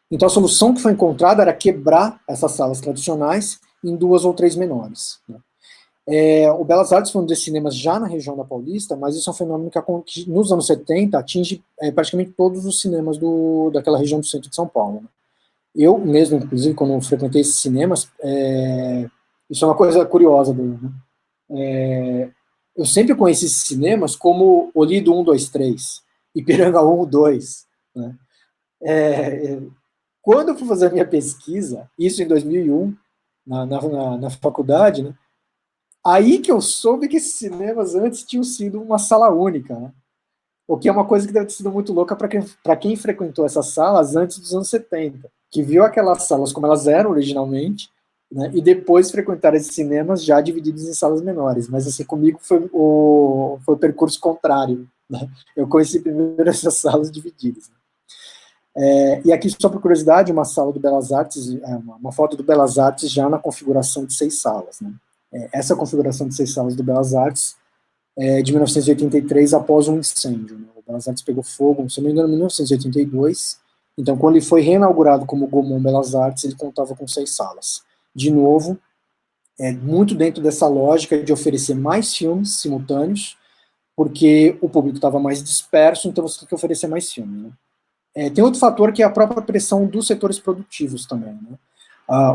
Então a solução que foi encontrada era quebrar essas salas tradicionais em 2 ou 3 menores, né? O Belas Artes foi um desses cinemas já na região da Paulista, mas isso é um fenômeno que nos anos 70 atinge praticamente todos os cinemas daquela região do centro de São Paulo, né? Eu mesmo, inclusive, quando eu frequentei esses cinemas, isso é uma coisa curiosa dele, né? Eu sempre conheci esses cinemas como Olido 1, 2, 3, Ipiranga 1, 2, né? Quando eu fui fazer a minha pesquisa, isso em 2001, na faculdade, né, aí que eu soube que esses cinemas antes tinham sido uma sala única, né? O que é uma coisa que deve ter sido muito louca para quem frequentou essas salas antes dos anos 70, que viu aquelas salas como elas eram originalmente, né, e depois frequentaram esses cinemas já divididos em salas menores. Mas assim, comigo foi o percurso contrário, né? Eu conheci primeiro essas salas divididas. E aqui, só por curiosidade, uma sala do Belas Artes, uma foto do Belas Artes já na configuração de 6 salas, né? Essa configuração de 6 salas do Belas Artes de 1983, após um incêndio, né? O Belas Artes pegou fogo, se não me engano, em 1982. Então, quando ele foi reinaugurado como Gaumont Belas Artes, ele contava com 6 salas. De novo, muito dentro dessa lógica de oferecer mais filmes simultâneos, porque o público estava mais disperso, então você tem que oferecer mais filmes, né? Tem outro fator que é a própria pressão dos setores produtivos também, né?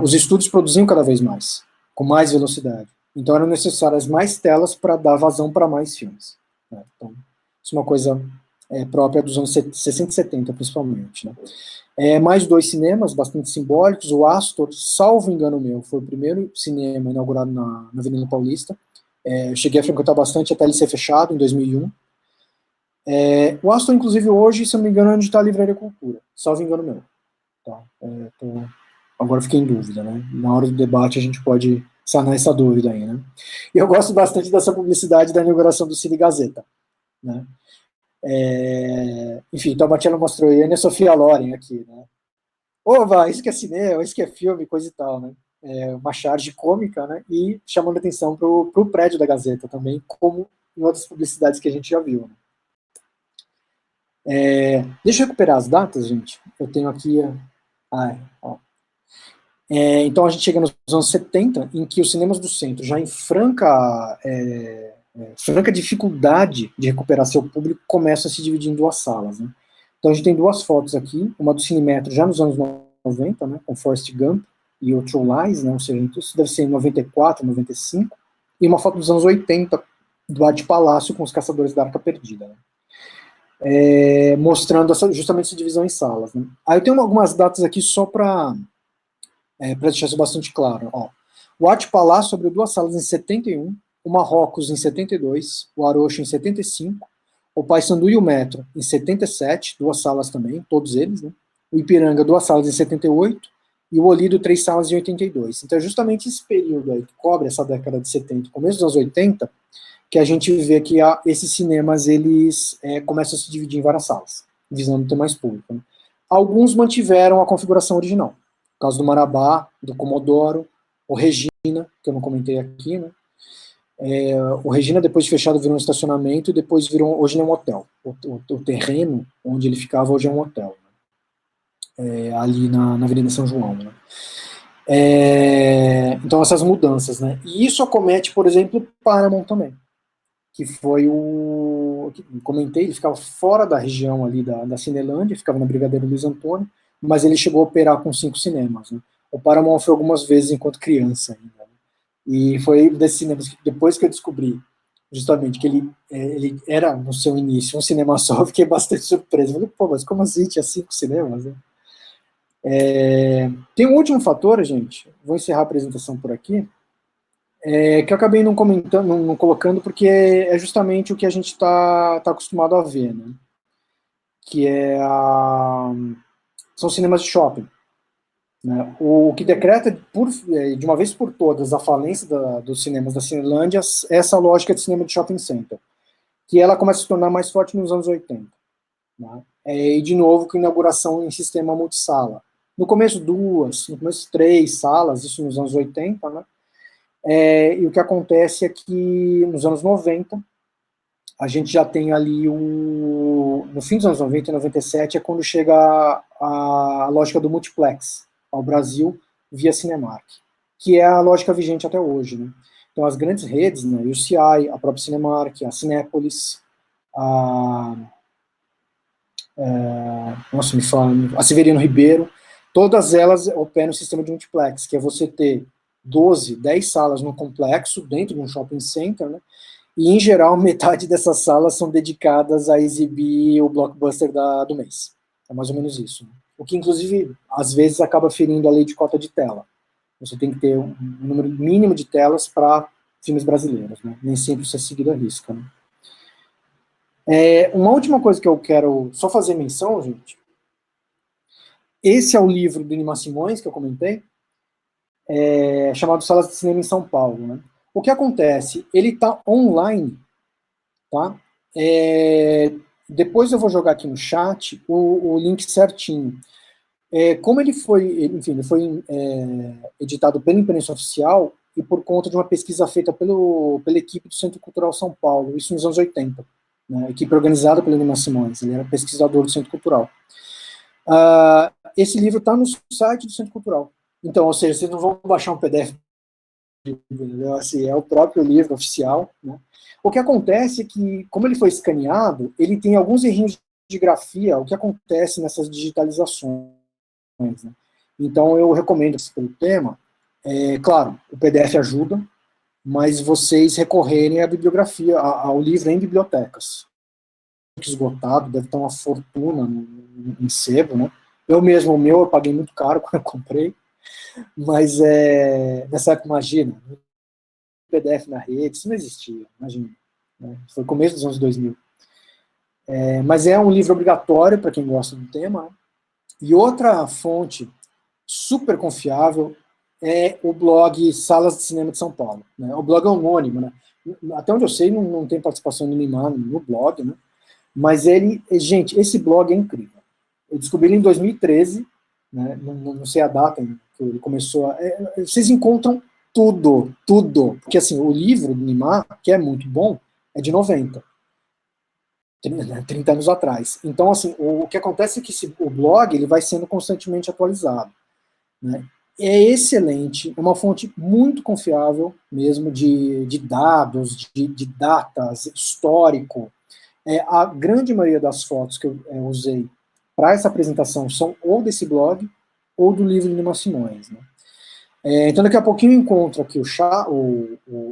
Os estúdios produziam cada vez mais, com mais velocidade. Então eram necessárias mais telas para dar vazão para mais filmes, né? Então, isso é uma coisa própria dos anos 60 e 70, principalmente, né? Mais 2 cinemas bastante simbólicos. O Astor, salvo engano meu, foi o primeiro cinema inaugurado na Avenida Paulista. Eu cheguei a frequentar bastante até ele ser fechado, em 2001. O Astor, inclusive, hoje, se eu não me engano, é onde está a Livraria Cultura, salvo engano meu. Tá? Agora fiquei em dúvida, né? Na hora do debate a gente pode sanar essa dúvida aí, né? E eu gosto bastante dessa publicidade da inauguração do Cine Gazeta, né? Enfim, então a Marcela mostrou aí a Ana Sofia Loren aqui, né? Oba, isso que é cinema, isso que é filme, coisa e tal, né? Uma charge cômica, né? E chamando atenção para o prédio da Gazeta também, como em outras publicidades que a gente já viu, né? Deixa eu recuperar as datas, gente. Eu tenho aqui. Então a gente chega nos anos 70, em que os cinemas do centro, já em franca dificuldade de recuperar seu público, começam a se dividir em 2 salas, né? Então a gente tem 2 fotos aqui, uma do Cinemetro já nos anos 90, né, com Forrest Gump e o True Lies, né, ou seja, isso deve ser em 94, 95, e uma foto dos anos 80 do Arte Palácio com os Caçadores da Arca Perdida, né? Mostrando justamente essa divisão em salas, né? Aí eu tenho algumas datas aqui só para deixar isso bastante claro. O Arte Palácio abriu 2 salas em 71, o Marrocos em 72, o Arocho em 75, o Paissandu e o Metro em 77, 2 salas também, todos eles, né? O Ipiranga, 2 salas em 78, e o Olido, 3 salas em 82. Então é justamente esse período aí, que cobre essa década de 70, começo dos anos 80, que a gente vê que esses cinemas, eles começam a se dividir em várias salas, visando ter mais público, né? Alguns mantiveram a configuração original, no caso do Marabá, do Comodoro, o Regina, que eu não comentei aqui, né? O Regina, depois de fechado, virou um estacionamento, e depois virou, hoje é um hotel. O terreno onde ele ficava hoje é um hotel, né? Ali na Avenida São João, né? Então essas mudanças, né? E isso acomete, por exemplo, Paramount também, que foi que comentei, ele ficava fora da região ali da Cinelândia, ficava na Brigadeiro Luiz Antônio, mas ele chegou a operar com 5 cinemas, né? O Paramount foi algumas vezes enquanto criança ainda, né? E foi desses cinemas que, depois que eu descobri justamente que ele era, no seu início, um cinema só, eu fiquei bastante surpreso. Eu falei, pô, mas como assim tinha 5 cinemas, né? Tem um último fator, gente, vou encerrar a apresentação por aqui, que eu acabei não comentando, não colocando, porque é justamente o que a gente está acostumado a ver, né? que são cinemas de shopping. Né? O que decreta, de uma vez por todas, a falência dos cinemas da Cinelândia é essa lógica de cinema de shopping center, que ela começa a se tornar mais forte nos anos 80. Né? E, de novo, com inauguração em sistema multisala. No começo, 2, no começo, 3 salas, isso nos anos 80, né? E o que acontece é que, nos anos 90, a gente já tem ali no fim dos anos 90 e 97 é quando chega a lógica do multiplex ao Brasil via Cinemark, que é a lógica vigente até hoje, né? Então as grandes redes, né, UCI, a própria Cinemark, a Cinépolis, a Severino Ribeiro, todas elas operam o sistema de multiplex, que é você ter 12, 10 salas no complexo, dentro de um shopping center, né? E, em geral, metade dessas salas são dedicadas a exibir o blockbuster do mês. É mais ou menos isso. Né? O que, inclusive, às vezes acaba ferindo a lei de cota de tela. Você tem que ter um número mínimo de telas para filmes brasileiros. Né? Nem sempre isso é seguido à risca. Né? Uma última coisa que eu quero só fazer menção, gente. Esse é o livro do Nima Simões, que eu comentei, chamado Salas de Cinema em São Paulo. Né? O que acontece? Ele está online, tá? Depois eu vou jogar aqui no chat o link certinho. Como ele foi editado pela imprensa oficial e por conta de uma pesquisa feita pela equipe do Centro Cultural São Paulo, isso nos anos 80, né? Equipe organizada pelo Nima Simões, ele era pesquisador do Centro Cultural. Esse livro está no site do Centro Cultural. Então, ou seja, vocês não vão baixar um PDF, assim, é o próprio livro oficial. Né? O que acontece é que, como ele foi escaneado, ele tem alguns errinhos de grafia, o que acontece nessas digitalizações. Né? Então, eu recomendo pelo tema. Claro, o PDF ajuda, mas vocês recorrerem à bibliografia, ao livro em bibliotecas. Esgotado, deve estar uma fortuna em sebo, né? Eu mesmo, o meu, eu paguei muito caro quando eu comprei, mas nessa época, imagina, PDF na rede, isso não existia, imagina. Né? Foi começo dos anos 2000. Mas é um livro obrigatório para quem gosta do tema. Né? E outra fonte super confiável é o blog Salas de Cinema de São Paulo. Né? O blog é homônimo, né? Até onde eu sei, não tem participação do Nima no blog, né? Mas gente, esse blog é incrível. Eu descobri ele em 2013, né? Não sei a data que ele começou. Vocês encontram tudo, porque assim, o livro do Nima, que é muito bom, é de 90, 30 anos atrás. Então, assim, o que acontece é que o blog ele vai sendo constantemente atualizado. Né? É excelente, é uma fonte muito confiável mesmo de dados, de datas, histórico. A grande maioria das fotos que eu usei para essa apresentação são ou desse blog ou do livro de Nima Simões. Né? Então, daqui a pouquinho eu encontro aqui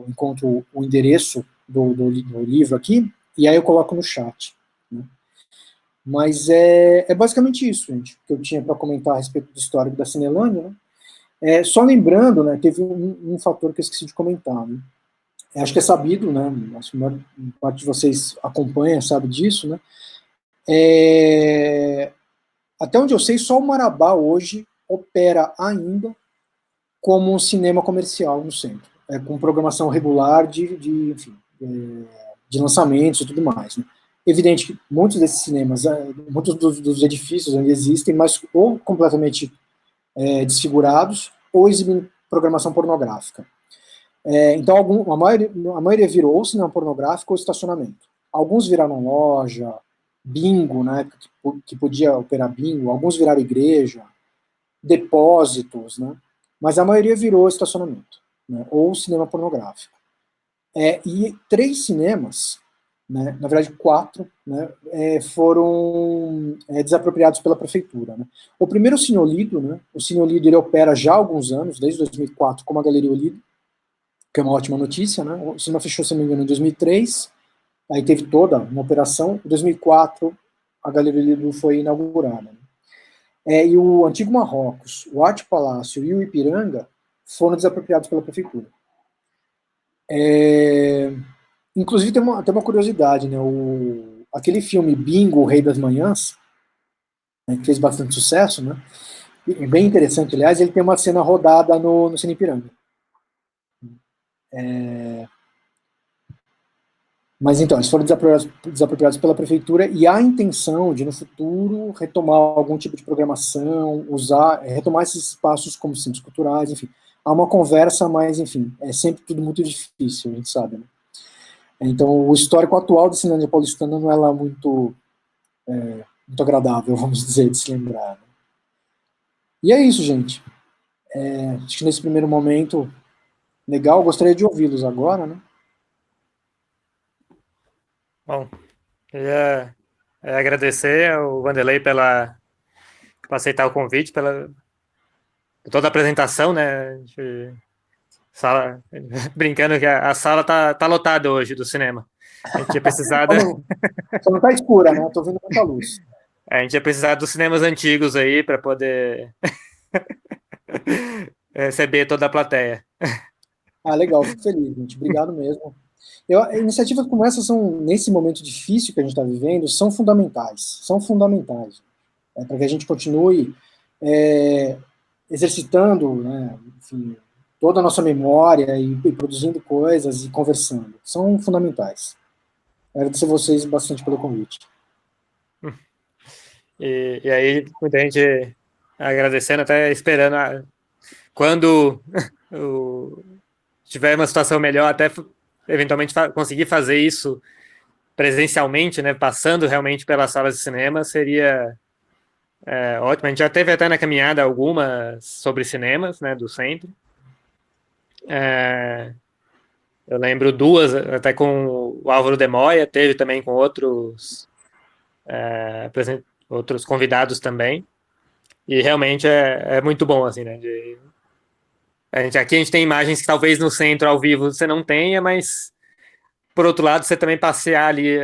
encontro o endereço do livro aqui, e aí eu coloco no chat. Né? Mas é basicamente isso, gente, que eu tinha para comentar a respeito do histórico da Cinelândia. Né? Só lembrando, né, teve um fator que eu esqueci de comentar. Né? Acho que é sabido, né, acho que a maior parte de vocês acompanha, sabe disso, né? Até onde eu sei, só o Marabá hoje opera ainda como um cinema comercial no centro, com programação regular de lançamentos e tudo mais. Né? Evidente que muitos desses cinemas, muitos dos edifícios ainda existem, mas ou completamente desfigurados, ou exibindo programação pornográfica. Então, a maioria virou ou cinema pornográfico ou estacionamento. Alguns viraram loja, bingo, né, que podia operar bingo, alguns viraram igreja, depósitos, né, mas a maioria virou estacionamento, né, ou cinema pornográfico. E 3 cinemas, né, na verdade 4, né, foram desapropriados pela prefeitura. Né. O primeiro, o Cine Olido, né, o Cine Olido ele opera já há alguns anos, desde 2004, como a Galeria Olido, que é uma ótima notícia, né? O cinema fechou, se não me engano, em 2003, aí teve toda uma operação. Em 2004, a Galeria Olido foi inaugurada. Né? E o Antigo Marrocos, o Arte Palácio e o Ipiranga foram desapropriados pela prefeitura. Inclusive, tem uma curiosidade, né? Aquele filme Bingo, O Rei das Manhãs, que fez bastante sucesso, né? E bem interessante, aliás, ele tem uma cena rodada no Cine Ipiranga. Mas então, eles foram desapropriados pela prefeitura e há a intenção de, no futuro, retomar algum tipo de programação, retomar esses espaços como centros culturais, enfim. Há uma conversa, mas, enfim, é sempre tudo muito difícil, a gente sabe, né? Então, o histórico atual da Cinelândia Paulistana não é lá muito agradável, vamos dizer, de se lembrar. Né? E é isso, gente. Acho que nesse primeiro momento, legal, gostaria de ouvi-los agora, né? Bom, queria agradecer ao Vanderlei por aceitar o convite, por toda a apresentação, né? Sala, brincando que a sala tá lotada hoje do cinema. A gente tinha precisado. Só não tá escura, né? Eu tô vendo muita luz. A gente ia precisar dos cinemas antigos aí para poder receber toda a plateia. Ah, legal, fico feliz, gente. Obrigado mesmo. Iniciativas como essas são, nesse momento difícil que a gente está vivendo, são fundamentais. São fundamentais. Para que a gente continue exercitando, né, enfim, toda a nossa memória e produzindo coisas e conversando. São fundamentais. Agradecer a vocês bastante pelo convite. E aí, muita gente agradecendo, até esperando quando tiver uma situação melhor, até eventualmente conseguir fazer isso presencialmente, né, passando realmente pelas salas de cinema, seria ótimo. A gente já teve até na caminhada algumas sobre cinemas, né, do centro. Eu lembro duas, até com o Álvaro de Moya, teve também com outros convidados também. E realmente é muito bom, assim, né? Aqui a gente tem imagens que talvez no centro, ao vivo, você não tenha, mas, por outro lado, você também passear ali,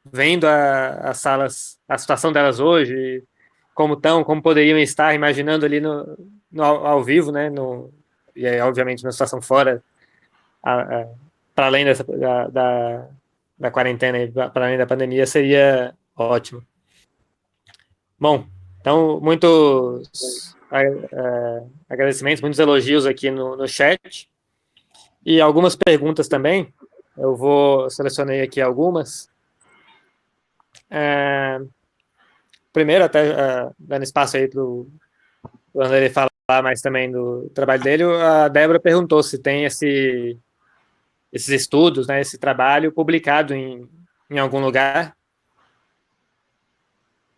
vendo as salas, a situação delas hoje, como poderiam estar, imaginando ali ao vivo, né? E aí, obviamente, na situação fora, para além da quarentena e para além da pandemia, seria ótimo. Bom, então, muitos agradecimentos, muitos elogios aqui no chat e algumas perguntas também. Selecionei aqui algumas. Primeiro, até dando espaço aí para o André falar mais também do trabalho dele, a Débora perguntou se tem esses estudos, né, esse trabalho publicado em algum lugar,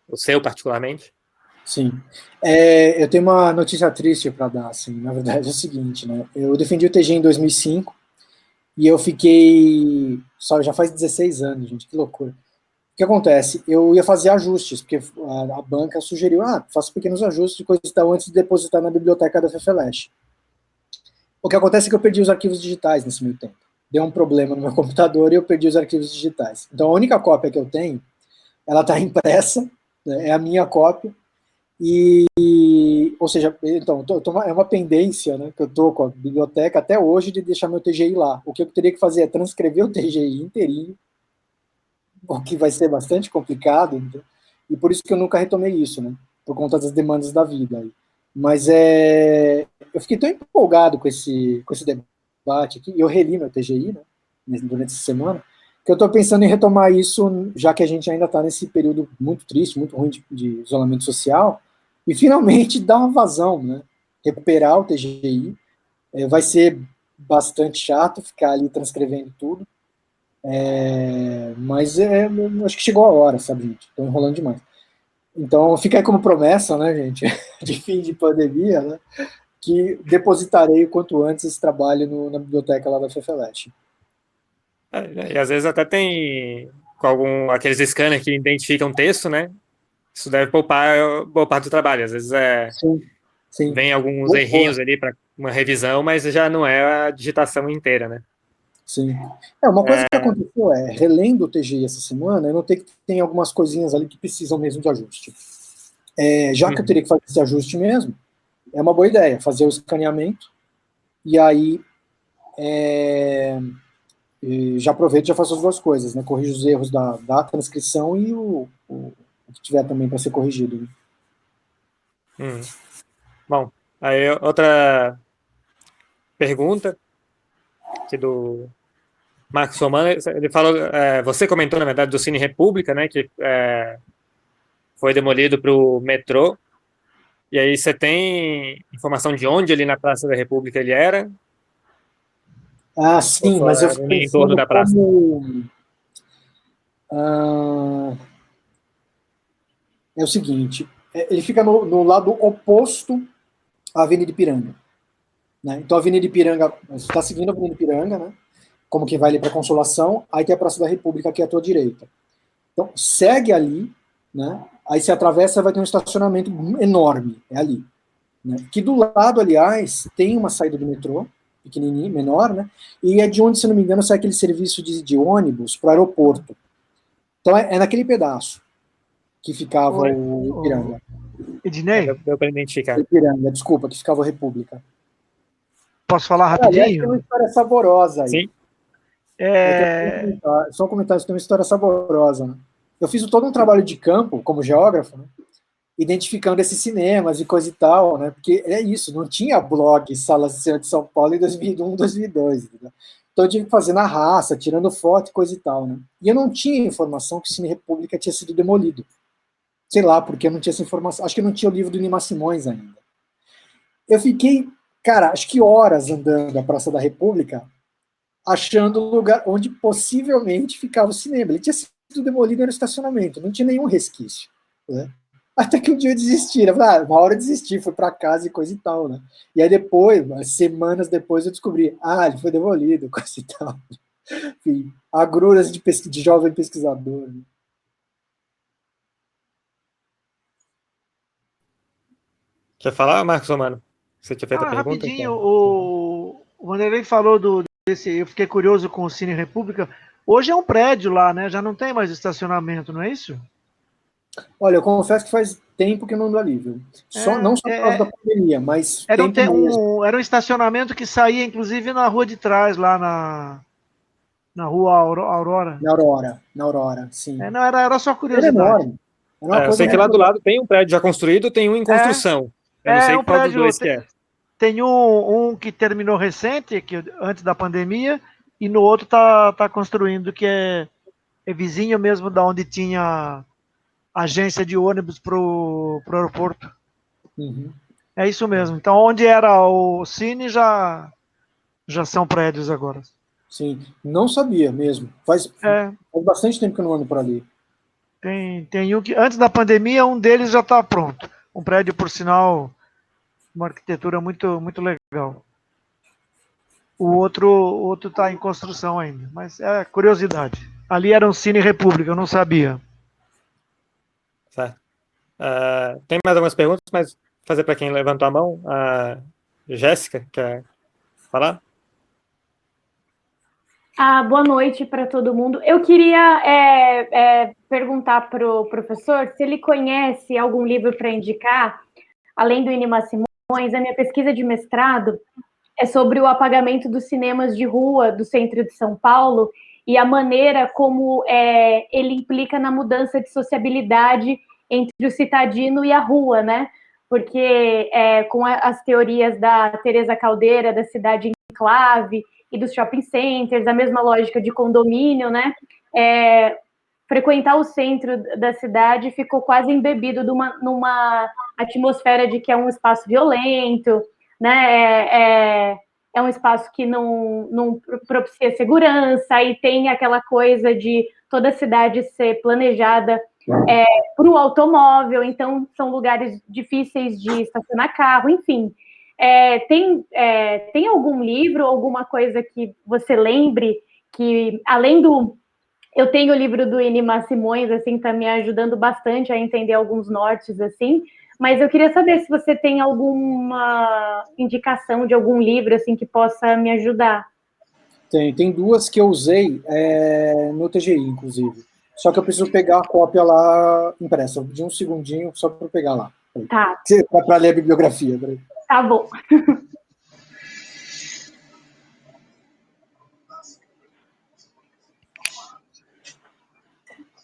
o seu particularmente. Sim. Eu tenho uma notícia triste para dar, assim, na verdade é o seguinte, né? Eu defendi o TG em 2005 e eu fiquei, já faz 16 anos, gente, que loucura. O que acontece? Eu ia fazer ajustes, porque a banca sugeriu, faça pequenos ajustes de coisas e tal antes de depositar na biblioteca da FEFELESH. O que acontece é que eu perdi os arquivos digitais nesse meio tempo. Deu um problema no meu computador e eu perdi os arquivos digitais. Então a única cópia que eu tenho, ela está impressa, né, é a minha cópia, ou seja, então, é uma pendência, né, que eu estou com a biblioteca até hoje de deixar meu TGI lá. O que eu teria que fazer é transcrever o TGI inteirinho, o que vai ser bastante complicado, então, e por isso que eu nunca retomei isso, né, por conta das demandas da vida. Mas eu fiquei tão empolgado com esse debate aqui, e eu reli meu TGI, né, durante essa semana, que eu estou pensando em retomar isso, já que a gente ainda está nesse período muito triste, muito ruim de isolamento social, e finalmente dar uma vazão, né, recuperar o TGI. Vai ser bastante chato ficar ali transcrevendo tudo, mas acho que chegou a hora, sabe, gente? Estou enrolando demais. Então, fica aí como promessa, né, gente, de fim de pandemia, né, que depositarei o quanto antes esse trabalho na biblioteca lá da FEFELESH. E às vezes até tem com aqueles scanners que identificam texto, né? Isso deve poupar do trabalho. Às vezes Sim. Vem alguns errinhos ali para uma revisão, mas já não é a digitação inteira, né? Sim. Uma coisa que aconteceu relendo o TGI essa semana, eu notei que tem algumas coisinhas ali que precisam mesmo de ajuste. Já que eu teria que fazer esse ajuste mesmo, é uma boa ideia fazer o escaneamento e aí já aproveito e já faço as duas coisas, né? Corrijo os erros da transcrição e o o que tiver também para ser corrigido. Né? Bom, aí outra pergunta aqui do Marcos Romano, ele falou, você comentou, na verdade, do Cine República, né, que foi demolido para o metrô, e aí você tem informação de onde ali na Praça da República ele era? Ah, sim, mas eu fico em torno da praça. É o seguinte, ele fica no lado oposto à Avenida Ipiranga. Né? Então a Avenida Ipiranga, você está seguindo a Avenida Ipiranga, né? Como que vai ali para Consolação, aí tem a Praça da República aqui à tua direita. Então segue ali, né? Aí você atravessa, vai ter um estacionamento enorme, é ali. Né? Que do lado, aliás, tem uma saída do metrô, pequenininho, menor, né? E é de onde, se não me engano, sai aquele serviço de ônibus para o aeroporto. Então é naquele pedaço que ficava o Ipiranga. Ednei? Deu para identificar. Ipiranga, desculpa, que ficava a República. Posso falar rapidinho? Aliás, tem uma história saborosa aí. Sim. Só um comentário, tem uma história saborosa. Né? Eu fiz todo um trabalho de campo, como geógrafo, né? Identificando esses cinemas e coisa e tal, né? Porque é isso, não tinha blog Salas de Cinema de São Paulo em 2001, 2002. Entendeu? Então eu tive que fazer na raça, tirando foto e coisa e tal. Né? E eu não tinha informação que o Cine República tinha sido demolido. Sei lá, porque eu não tinha essa informação. Acho que eu não tinha o livro do Nima Simões ainda. Eu fiquei, cara, acho que horas andando a Praça da República, achando o lugar onde possivelmente ficava o cinema. Ele tinha sido demolido no estacionamento, não tinha nenhum resquício. Né? Até que um dia eu desisti, né? Uma hora eu desisti, fui para casa e coisa e tal, né? E aí depois, semanas depois, eu descobri, ele foi demolido, coisa e tal. Enfim, agruras de jovem pesquisador. Né? Quer falar, Marcos Romano? Você tinha feito a pergunta? Rapidinho, o Vanderlei falou desse, eu fiquei curioso com o Cine República. Hoje é um prédio lá, né? Já não tem mais estacionamento, não é isso? Olha, eu confesso que faz tempo que eu não ando ali, viu? Não só por causa da pandemia, mas era tempo mesmo. Era um estacionamento que saía, inclusive, na rua de trás, lá na rua Aurora. Na Aurora, sim. Não, era só Era curiosidade. enorme. Era uma eu coisa sei que lá do lado tem um prédio já construído, tem um em construção. Eu não sei um qual dos prédio, dois que é. Tem um que terminou recente, antes da pandemia, e no outro tá construindo, que é vizinho mesmo da onde tinha agência de ônibus pro aeroporto. Uhum. É isso mesmo. Então, onde era o Cine já são prédios agora. Sim, não sabia mesmo. Faz bastante tempo que eu não ando por ali. Tem um que, antes da pandemia, um deles já está pronto. Um prédio, por sinal, uma arquitetura muito, muito legal. O outro está em construção ainda, mas é curiosidade. Ali era um Cine República, eu não sabia. Certo. Tem mais algumas perguntas, mas vou fazer para quem levantou a mão. A Jéssica, quer falar? Boa noite para todo mundo. Eu queria perguntar para o professor se ele conhece algum livro para indicar, além do Inima Simões. A minha pesquisa de mestrado é sobre o apagamento dos cinemas de rua do centro de São Paulo e a maneira como ele implica na mudança de sociabilidade entre o citadino e a rua, né? Porque com as teorias da Teresa Caldeira, da cidade enclave e dos shopping centers, a mesma lógica de condomínio, né? Frequentar o centro da cidade ficou quase embebido numa atmosfera de que é um espaço violento, né? É um espaço que não propicia segurança e tem aquela coisa de toda a cidade ser planejada para o automóvel, então são lugares difíceis de estacionar carro, enfim. Tem algum livro, alguma coisa que você lembre que, além do... Eu tenho o livro do Inima Simões, assim, tá me ajudando bastante a entender alguns nortes, assim, mas eu queria saber se você tem alguma indicação de algum livro, assim, que possa me ajudar. Tem duas que eu usei no TGI, inclusive. Só que eu preciso pegar a cópia lá impressa. De um segundinho só para pegar lá. Tá. Para ler a bibliografia. Tá bom.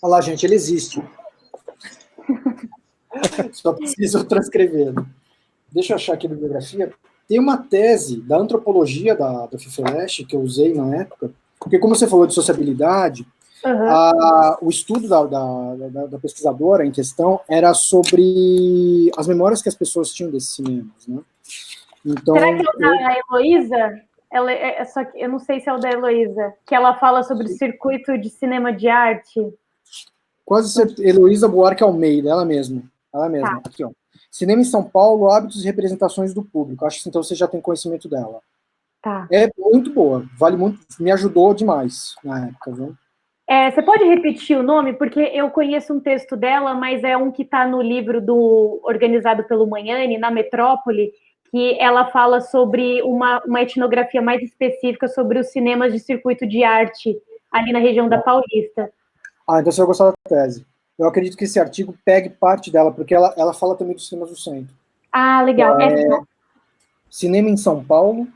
Olha lá, gente, ele existe. Só preciso transcrever. Deixa eu achar aqui a bibliografia. Tem uma tese da antropologia da FIFELESH que eu usei na época, porque como você falou de sociabilidade, o estudo da pesquisadora em questão era sobre as memórias que as pessoas tinham desses cinemas, né? Então, será que é o da Heloísa? Só que eu não sei se é o da Heloísa, que ela fala sobre o circuito de cinema de arte. Quase certeza. Heloísa Buarque Almeida, ela mesma. Tá. Aqui, ó. Cinema em São Paulo, hábitos e representações do público. Acho que então você já tem conhecimento dela. Tá. É muito boa, vale muito, me ajudou demais na época, viu? Você pode repetir o nome? Porque eu conheço um texto dela, mas é um que está no livro organizado pelo Magnani, na Metrópole, que ela fala sobre uma etnografia mais específica sobre os cinemas de circuito de arte ali na região da Paulista. Então você vai gostar da tese. Eu acredito que esse artigo pegue parte dela, porque ela fala também dos cinemas do centro. Legal. Cinema em São Paulo,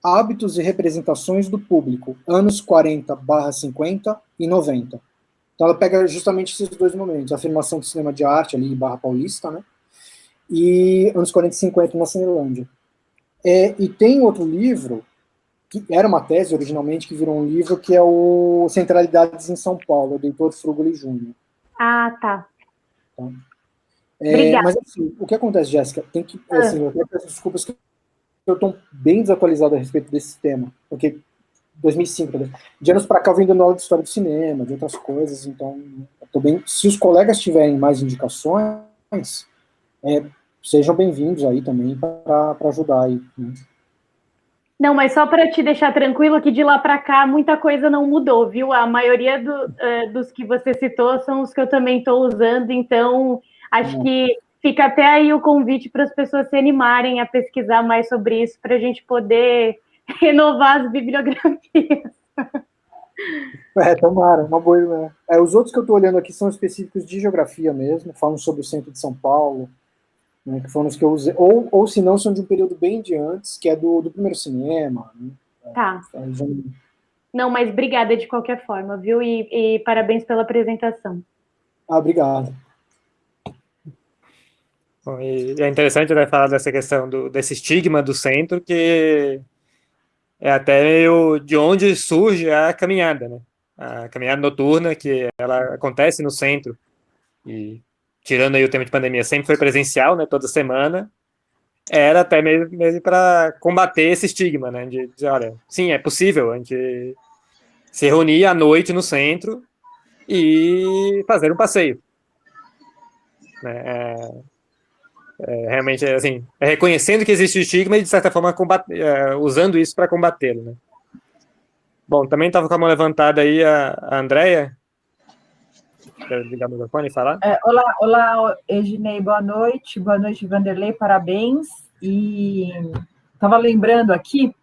hábitos e representações do público, anos 40/50 e 90. Então ela pega justamente esses dois momentos, a afirmação do cinema de arte ali, / Paulista, né? E anos 40 e 50 na Cinelândia. E tem outro livro, que era uma tese originalmente, que virou um livro, que é o Centralidades em São Paulo, do Heitor Frugoli Júnior. Tá. Mas assim, o que acontece, Jéssica, tem que, assim, eu peço desculpas que eu estou bem desatualizado a respeito desse tema, porque 2005, de anos para cá eu venho dando aula de história do cinema, de outras coisas, então eu tô bem. Se os colegas tiverem mais indicações, sejam bem-vindos aí também para ajudar aí, né? Não, mas só para te deixar tranquilo que de lá para cá muita coisa não mudou, viu? A maioria dos que você citou são os que eu também estou usando, então acho que fica até aí o convite para as pessoas se animarem a pesquisar mais sobre isso, para a gente poder renovar as bibliografias. Tomara, uma boa ideia. Os outros que eu estou olhando aqui são específicos de geografia mesmo, falam sobre o centro de São Paulo, né, que foram os que eu usei, ou se não, são de um período bem de antes, que é do primeiro cinema. Né? Tá. Não, mas obrigada de qualquer forma, viu? E parabéns pela apresentação. Obrigado. Bom, e é interessante, né, falar dessa questão desse estigma do centro, que é até meio de onde surge a caminhada, né? A caminhada noturna, que ela acontece no centro, e tirando aí o tempo de pandemia, sempre foi presencial, né, toda semana, era até mesmo para combater esse estigma, né, de dizer, olha, sim, é possível a gente se reunir à noite no centro e fazer um passeio. Realmente, assim, reconhecendo que existe o estigma e, de certa forma, usando isso para combatê-lo, né? Bom, também estava com a mão levantada aí a Andréia. Quer ligar o microfone e falar? Olá, Ednei, boa noite, Vanderlei, parabéns. E estava lembrando aqui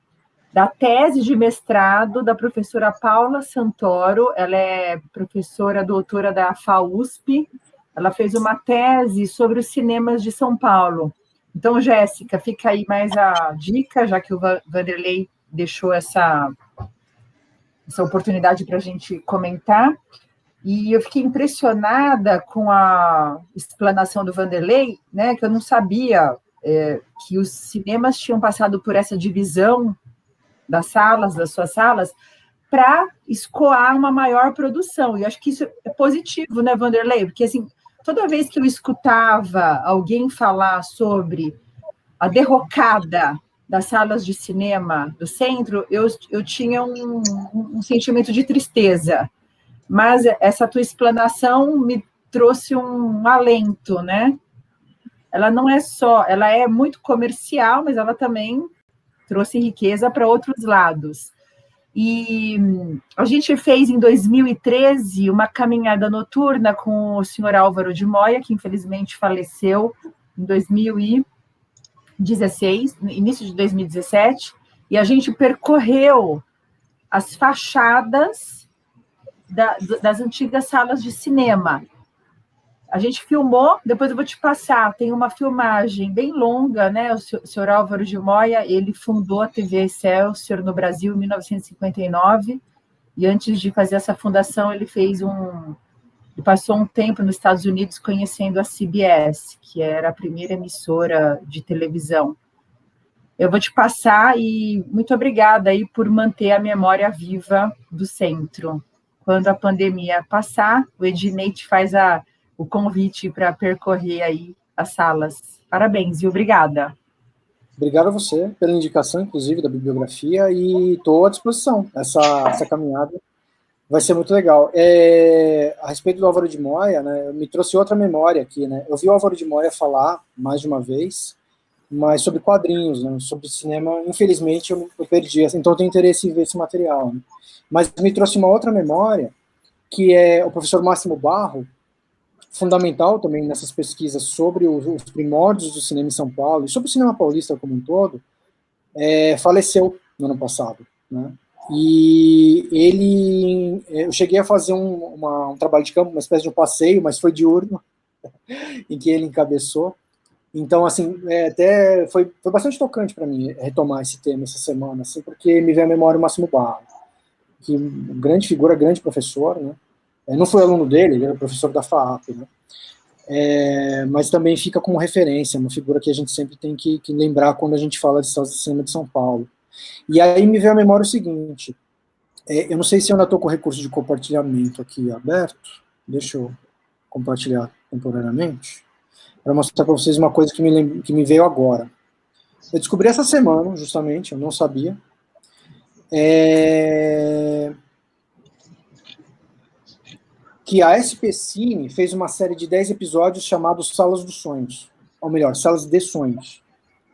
da tese de mestrado da professora Paula Santoro, ela é professora doutora da FAUSP, ela fez uma tese sobre os cinemas de São Paulo. Então, Jéssica, fica aí mais a dica, já que o Vanderlei deixou essa oportunidade para a gente comentar. E eu fiquei impressionada com a explanação do Vanderlei, né, que eu não sabia que os cinemas tinham passado por essa divisão das suas salas, para escoar uma maior produção. E eu acho que isso é positivo, né, Vanderlei? Porque, assim, toda vez que eu escutava alguém falar sobre a derrocada das salas de cinema do centro, eu tinha um sentimento de tristeza. Mas essa tua explanação me trouxe um alento, né? Ela não é só, ela é muito comercial, mas ela também trouxe riqueza para outros lados. E a gente fez em 2013 uma caminhada noturna com o senhor Álvaro de Moya, que infelizmente faleceu em 2016, no início de 2017, e a gente percorreu as fachadas das antigas salas de cinema. A gente filmou, depois eu vou te passar, tem uma filmagem bem longa, né? O senhor Álvaro de Moya, ele fundou a TV Excelsior no Brasil em 1959, e antes de fazer essa fundação, ele fez e passou um tempo nos Estados Unidos conhecendo a CBS, que era a primeira emissora de televisão. Eu vou te passar e muito obrigada aí por manter a memória viva do centro. Quando a pandemia passar, o Ednei te faz o convite para percorrer aí as salas. Parabéns e obrigada. Obrigado a você pela indicação, inclusive, da bibliografia, e estou à disposição. Essa caminhada vai ser muito legal. A respeito do Álvaro de Moya, né, me trouxe outra memória aqui, né? Eu vi o Álvaro de Moya falar mais de uma vez, mas sobre quadrinhos, né, sobre cinema, infelizmente eu perdi, então eu tenho interesse em ver esse material. Né? Mas me trouxe uma outra memória, que é o professor Máximo Barro, fundamental também nessas pesquisas sobre os primórdios do cinema em São Paulo, e sobre o cinema paulista como um todo, faleceu no ano passado, né? E eu cheguei a fazer um trabalho de campo, uma espécie de um passeio, mas foi diurno, em que ele encabeçou. Então, assim, até foi bastante tocante para mim retomar esse tema essa semana, assim, porque me veio à memória o Máximo Barro, que grande figura, grande professor, né? Não fui aluno dele, ele era professor da FAAP, né? Mas também fica como referência, uma figura que a gente sempre tem que lembrar quando a gente fala de salas de cinema de São Paulo. E aí me veio à memória o seguinte, eu não sei se eu ainda estou com o recurso de compartilhamento aqui aberto, deixa eu compartilhar temporariamente, para mostrar para vocês uma coisa que me veio agora. Eu descobri essa semana, justamente, eu não sabia, que a SP Cine fez uma série de 10 episódios chamados Salas dos Sonhos, ou melhor, Salas de Sonhos.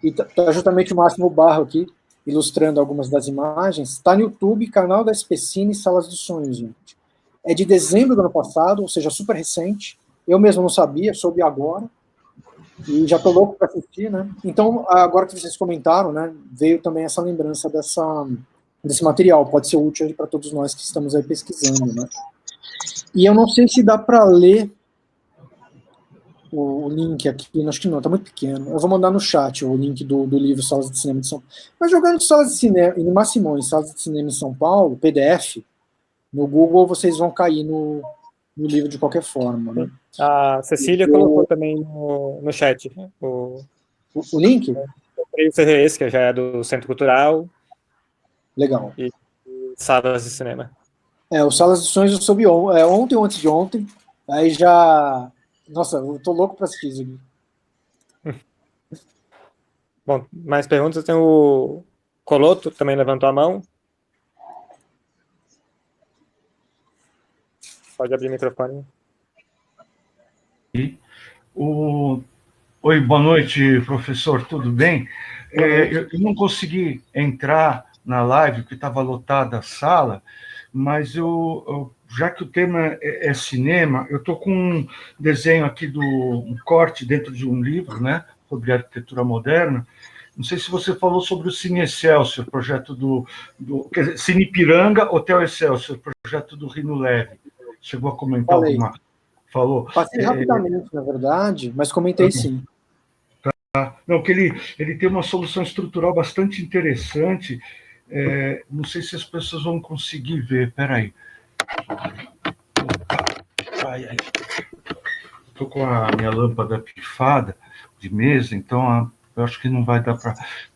E está justamente o Máximo Barro aqui, ilustrando algumas das imagens. Está no YouTube, canal da SP Cine, Salas dos Sonhos, gente. É de dezembro do ano passado, ou seja, super recente. Eu mesmo não sabia, soube agora. E já estou louco para assistir, né? Então, agora que vocês comentaram, né, veio também essa lembrança desse material. Pode ser útil para todos nós que estamos aí pesquisando, né? E eu não sei se dá para ler o link aqui, acho que não, está muito pequeno. Eu vou mandar no chat o link do livro Salas de Cinema de São Paulo. Mas jogando Salas de Cinema, em Simões, Salas de Cinema em São Paulo, PDF, no Google vocês vão cair no livro de qualquer forma. Né? A Cecília colocou também no chat o link? O CRS, que já é do Centro Cultural. Legal. E Salas de Cinema. O Salas de Sonhos eu soube ontem ou antes de ontem, aí já... Nossa, eu tô louco para assistir isso aqui. Bom, mais perguntas? Tem o Coloto, também levantou a mão. Pode abrir o microfone. Oi, boa noite, professor, tudo bem? Eu não consegui entrar na live, porque estava lotada a sala, mas já que o tema é cinema, eu estou com um desenho aqui um corte dentro de um livro, né, sobre arquitetura moderna. Não sei se você falou sobre o Cine Excelsior, projeto quer dizer, Cine Ipiranga, Hotel Excelsior, projeto do Rino Leve. Chegou a comentar alguma... Falou. Passei rapidamente, na verdade, mas comentei sim. Tá. Não, que ele tem uma solução estrutural bastante interessante. Não sei se as pessoas vão conseguir ver. Espera aí. Estou com a minha lâmpada pifada de mesa, então eu acho que não vai dar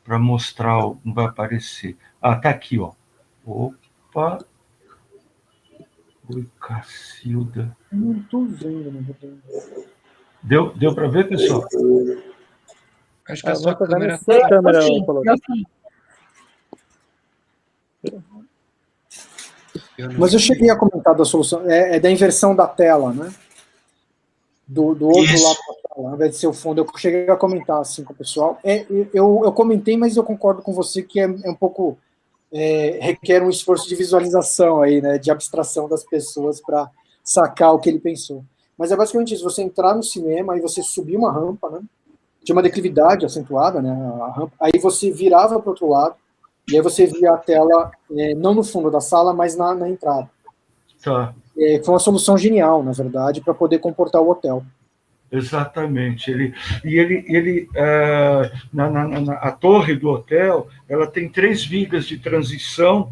para mostrar, não vai aparecer. Tá aqui, ó. Opa. Oi, Cacilda. Não estou vendo, não vou ver. Deu para ver, pessoal? Acho que a sua câmera... Mas eu cheguei a comentar da solução, da inversão da tela, né? Do outro lado da tela, ao invés de ser o fundo. Eu cheguei a comentar assim com o pessoal. Eu comentei, mas eu concordo com você que é um pouco... requer um esforço de visualização aí, né? De abstração das pessoas para sacar o que ele pensou. Mas é basicamente isso, você entrar no cinema e você subir uma rampa, né? Tinha uma declividade acentuada, né? A rampa, aí você virava para o outro lado, e aí você via a tela, não no fundo da sala, mas na entrada. Tá. Foi uma solução genial, na verdade, para poder comportar o hotel. Exatamente. A torre do hotel, ela tem 3 vigas de transição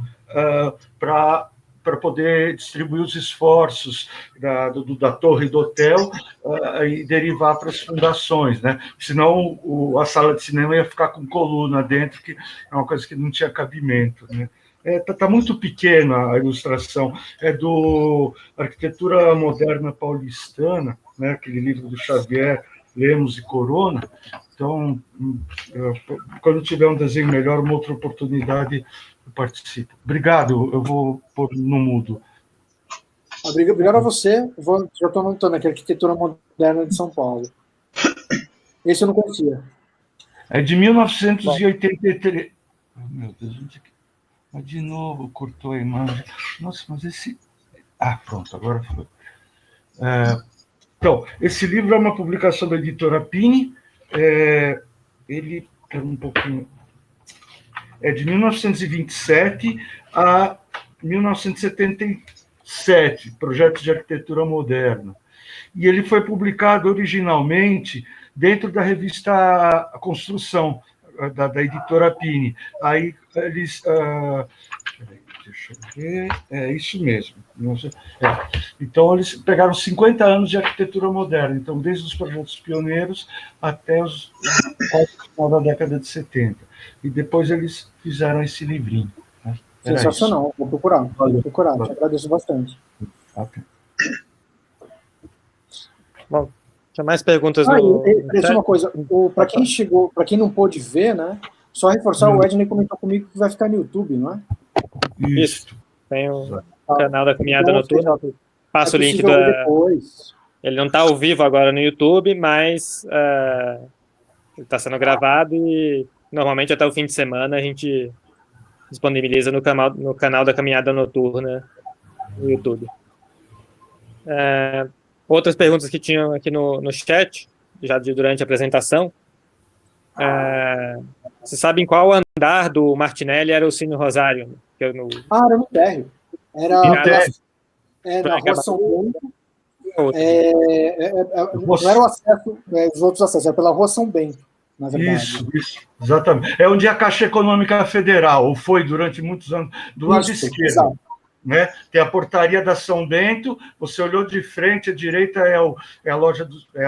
para para poder distribuir os esforços da torre do hotel e derivar para as fundações, né? Senão a sala de cinema ia ficar com coluna dentro, que é uma coisa que não tinha cabimento, né? Tá muito pequena a ilustração, é do Arquitetura Moderna Paulistana, né? Aquele livro do Xavier, Lemos e Corona. Então, quando tiver um desenho melhor, uma outra oportunidade, eu participo. Obrigado, eu vou pôr no mudo. Obrigado a você. Já estou anotando aqui, Arquitetura Moderna de São Paulo. Esse eu não conhecia. É de 1983. Oh, meu Deus, mas de novo cortou a imagem. Nossa, mas esse... pronto, agora foi. Então, esse livro é uma publicação da editora Pini. Ele é um pouquinho... É de 1927 a 1977, Projetos de Arquitetura Moderna. E ele foi publicado originalmente dentro da revista A Construção, da editora Pini. Aí eles... deixa eu ver... É isso mesmo. Então, eles pegaram 50 anos de arquitetura moderna, então, desde os projetos pioneiros até quase o final da década de 70. E depois eles fizeram esse livrinho. Né? Sensacional, vou procurar. Te agradeço bastante. Okay. Bom, tinha mais perguntas Deixa uma coisa, para quem chegou, para quem não pôde ver, né? Só reforçar, o Edney comentou comigo que vai ficar no YouTube, não é? Isso. Tem o canal da Caminhada Noturna. Passa o link depois. Ele não está ao vivo agora no YouTube, mas ele está sendo gravado e normalmente até o fim de semana a gente disponibiliza no canal da Caminhada Noturna no YouTube. Outras perguntas que tinham aqui no chat, já durante a apresentação. Você sabe em qual andar do Martinelli era o Cine Rosário? Era no térreo. Era na Rua São Bento. Não era o acesso, os outros acessos, era pela Rua São Bento, na verdade. Isso, exatamente. É onde é a Caixa Econômica Federal, ou foi durante muitos anos, do lado esquerdo. Exato. Né? Tem a portaria da São Bento, você olhou de frente, à direita é a loja, é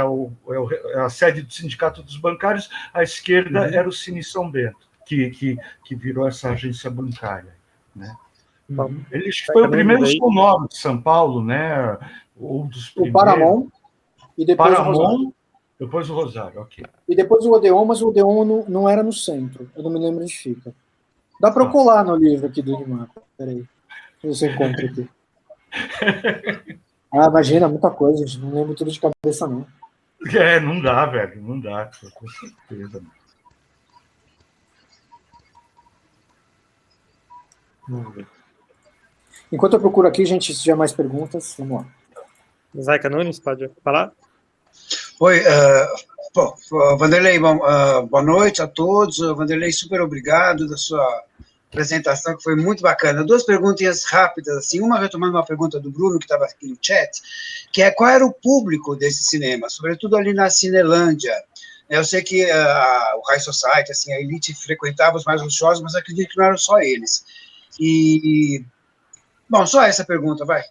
a sede do Sindicato dos Bancários, à esquerda era o Cine São Bento, que virou essa agência bancária. Né? Ele foi o primeiro sonoro de São Paulo, né? Ou dos primeiros. O Paramount, e depois o Rosário. Depois o Rosário, ok. E depois o Odeon, mas o Odeon não era no centro, eu não me lembro onde fica. Dá para colar no livro aqui do Edmar, peraí. Você encontra aqui. Imagina, muita coisa, gente. Não lembro tudo de cabeça, não. Não dá, velho. Não dá, com certeza. Vamos ver. Enquanto eu procuro aqui, gente, se tiver mais perguntas, vamos lá. Zaica Nunes, pode falar? Oi, Vanderlei, boa noite a todos. Vanderlei, super obrigado da sua apresentação, que foi muito bacana. Duas perguntinhas rápidas, assim, uma retomando uma pergunta do Bruno, que estava aqui no chat, que é qual era o público desse cinema, sobretudo ali na Cinelândia. Eu sei que o High Society, assim, a elite frequentava os mais luxuosos, mas acredito que não eram só eles. Bom, só essa pergunta, vai.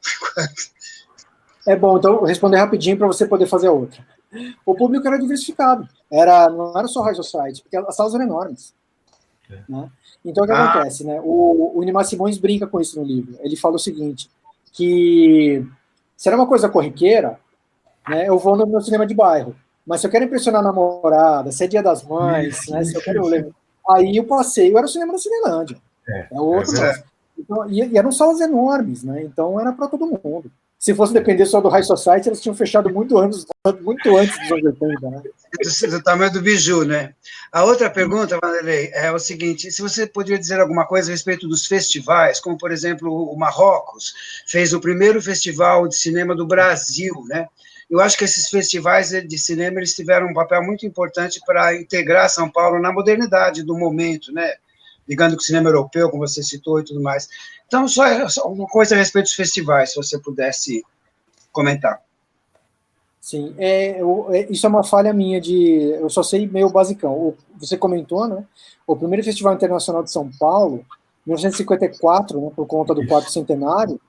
Bom, então vou responder rapidinho para você poder fazer a outra. O público era diversificado, não era só High Society, porque as salas eram enormes. Né? Então, o que acontece? Né? O Inimar Simões brinca com isso no livro. Ele fala o seguinte, que se era uma coisa corriqueira, né, eu vou no meu cinema de bairro, mas se eu quero impressionar a namorada, se é Dia das Mães, né, se eu quero aí o passeio era o cinema da Cinelândia. Então, e eram salas enormes, né? Então era para todo mundo. Se fosse depender só do High Society, eles tinham fechado muito antes dos anos 80, né? Do tamanho do biju, né? A outra pergunta, Vanderlei, é o seguinte, se você poderia dizer alguma coisa a respeito dos festivais, como, por exemplo, o Marrocos fez o primeiro festival de cinema do Brasil, né? Eu acho que esses festivais de cinema, eles tiveram um papel muito importante para integrar São Paulo na modernidade do momento, né? Ligando com o cinema europeu, como você citou e tudo mais. Então, só uma coisa a respeito dos festivais, se você pudesse comentar. Sim, isso é uma falha minha eu só sei meio basicão. Você comentou, né? O primeiro Festival Internacional de São Paulo, 1954, né, por conta do quarto centenário,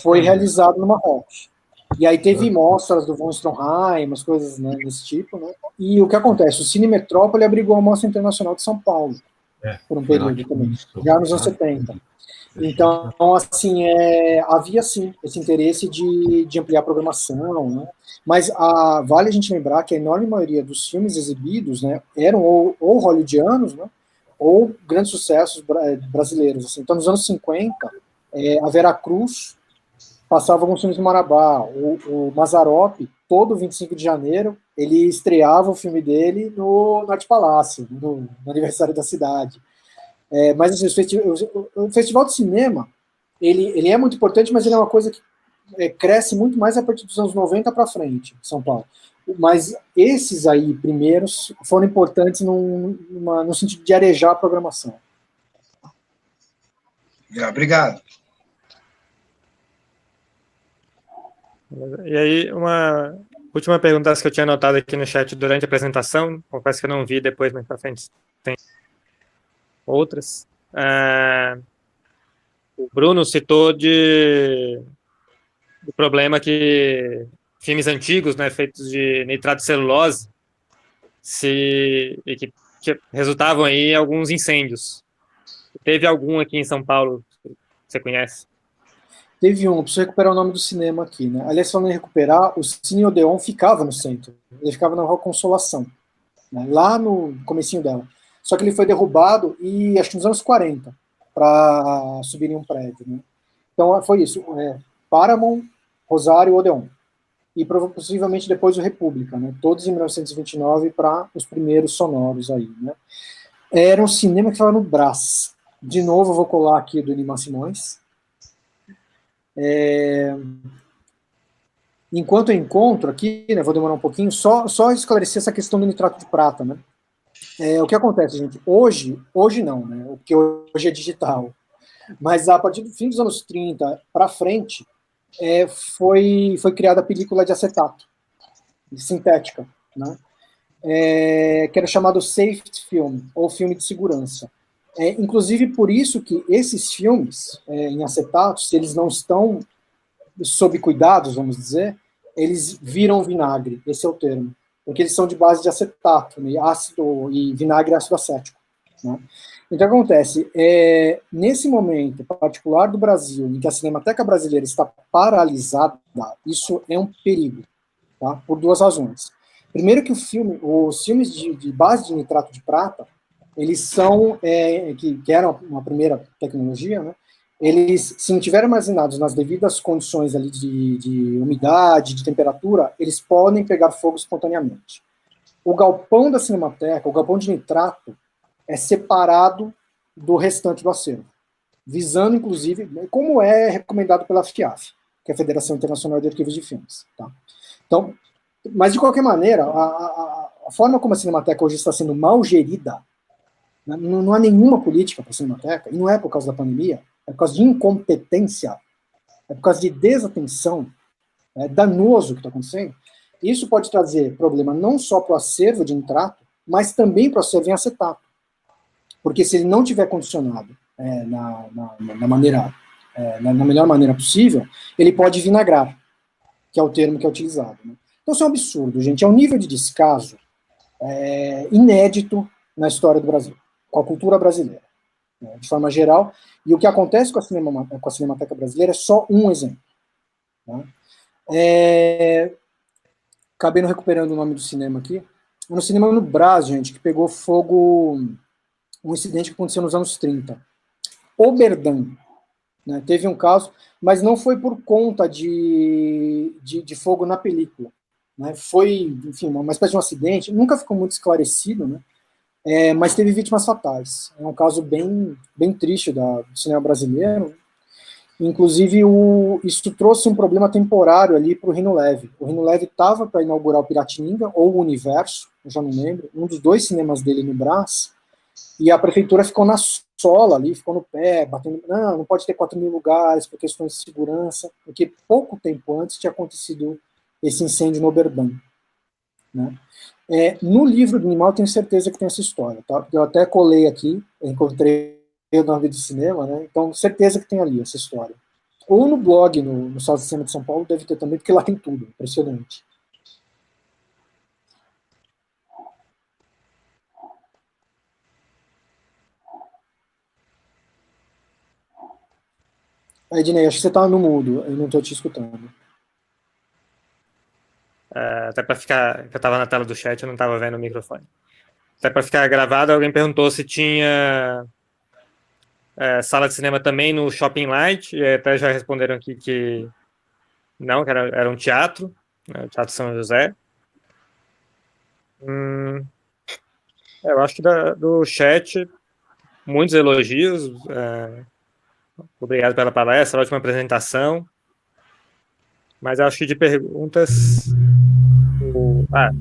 foi realizado no Marrocos. E aí teve mostras do von Stroheim, umas coisas, né, desse tipo, né? E o que acontece? O Cine Metrópole abrigou a Mostra Internacional de São Paulo, por um período também, já nos anos 70. Então, assim, havia, sim, esse interesse de ampliar a programação, né? Mas vale a gente lembrar que a enorme maioria dos filmes exibidos, né, eram ou hollywoodianos, né, ou grandes sucessos brasileiros. Assim. Então, nos anos 50, a Veracruz passava alguns filmes no Marabá, o Mazzaropi, todo 25 de janeiro, ele estreava o filme dele no Arte Palácio, no aniversário da cidade. Mas assim, o Festival de Cinema, ele é muito importante, mas ele é uma coisa que cresce muito mais a partir dos anos 90 para frente, em São Paulo. Mas esses aí, primeiros, foram importantes no sentido de arejar a programação. Obrigado. E aí, uma última pergunta que eu tinha anotado aqui no chat durante a apresentação, confesso que eu não vi depois, mas para frente tem outras. O Bruno citou do problema que filmes antigos, né, feitos de nitrato de celulose, e que resultavam aí em alguns incêndios. Teve algum aqui em São Paulo que você conhece? Teve preciso recuperar o nome do cinema aqui, né? Aliás, falando em recuperar, o Cine Odeon ficava no centro. Ele ficava na Rua Consolação, né? Lá no comecinho dela. Só que ele foi derrubado, e acho que nos anos 40, para subir em um prédio, né? Então, foi isso. Paramount, Rosário, Odeon. E possivelmente depois o República, né? Todos em 1929 para os primeiros sonoros aí, né? Era um cinema que ficava no Brás. De novo, eu vou colar aqui do Nima Simões. Enquanto eu encontro aqui, né, vou demorar um pouquinho, só esclarecer essa questão do nitrato de prata, né? O que acontece, gente? Hoje não, né? Porque hoje é digital. Mas a partir do fim dos anos 30 para frente, foi criada a película de acetato, sintética, né? Que era chamado safety film, ou filme de segurança. Inclusive por isso que esses filmes em acetato, se eles não estão sob cuidados, vamos dizer, eles viram vinagre, esse é o termo, porque eles são de base de acetato, né, ácido e vinagre ácido acético, né? Então, o que acontece? Nesse momento particular do Brasil, em que a Cinemateca Brasileira está paralisada, isso é um perigo, tá? Por duas razões. Primeiro que os filmes de base de nitrato de prata, eles são, que eram uma primeira tecnologia, né? Eles, se não estiverem armazenados nas devidas condições ali de umidade, de temperatura, eles podem pegar fogo espontaneamente. O galpão da Cinemateca, o galpão de nitrato, é separado do restante do acervo, visando, inclusive, como é recomendado pela FIAF, que é a Federação Internacional de Arquivos de Filmes. Tá? Então, mas, de qualquer maneira, a forma como a Cinemateca hoje está sendo mal gerida, não há nenhuma política para a Cinemateca, e não é por causa da pandemia, é por causa de incompetência, é por causa de desatenção, é danoso o que está acontecendo. Isso pode trazer problema não só para o acervo de nitrato, mas também para o acervo em acetato. Porque se ele não tiver condicionado na melhor maneira possível, ele pode vinagrar, que é o termo que é utilizado. Né? Então isso é um absurdo, gente. É um nível de descaso inédito na história do Brasil, com a cultura brasileira, né, de forma geral. E o que acontece com a Cinemateca Brasileira é só um exemplo. Né? Acabei não recuperando o nome do cinema aqui. No cinema no Brás, gente, que pegou fogo, um incidente que aconteceu nos anos 30. Oberdan, né, teve um caso, mas não foi por conta de fogo na película. Né, foi, enfim, uma espécie de um acidente, nunca ficou muito esclarecido, né, mas teve vítimas fatais. É um caso bem, bem triste do cinema brasileiro. Inclusive, isso trouxe um problema temporário ali para o Rino Leve. O Rino Leve estava para inaugurar o Piratininga, ou o Universo, eu já não lembro, um dos dois cinemas dele no Brás, e a prefeitura ficou na sola ali, ficou no pé, batendo, não pode ter 4.000 lugares por questões de segurança, porque pouco tempo antes tinha acontecido esse incêndio no Oberdan. Né? No livro do Animal, eu tenho certeza que tem essa história, tá? Porque eu até colei aqui, encontrei o nome do cinema, né? Então, certeza que tem ali essa história. Ou no blog, no Sala de Cinema de São Paulo, deve ter também, porque lá tem tudo, impressionante. Ednei, acho que você está no mudo, eu não estou te escutando. Até para ficar, eu estava na tela do chat, eu não estava vendo o microfone. Até para ficar gravado, alguém perguntou se tinha sala de cinema também no Shopping Light, e até já responderam aqui que não, que era um teatro, né, o Teatro São José. Eu acho que do chat, muitos elogios, obrigado pela palestra, ótima apresentação, mas acho que de perguntas,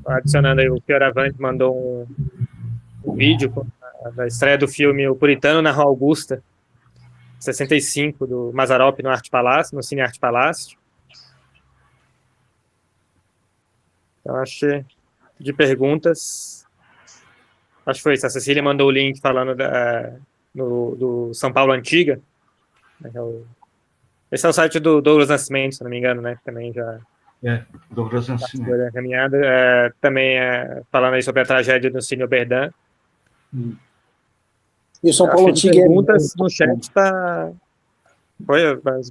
adicionando aí, o Fioravante mandou um vídeo da estreia do filme O Puritano na Rua Augusta, 65, do Mazzaropi no Cine Arte Palácio. Então, acho que de perguntas, acho que foi isso. A Cecília mandou o link falando do São Paulo Antiga. Esse é o site do Douglas Nascimento, se não me engano, né? Também já... Douglas Nascimento. Caminhada, também falando aí sobre a tragédia do Cine Oberdan. E o São Paulo Antiga perguntas no chat está... Foi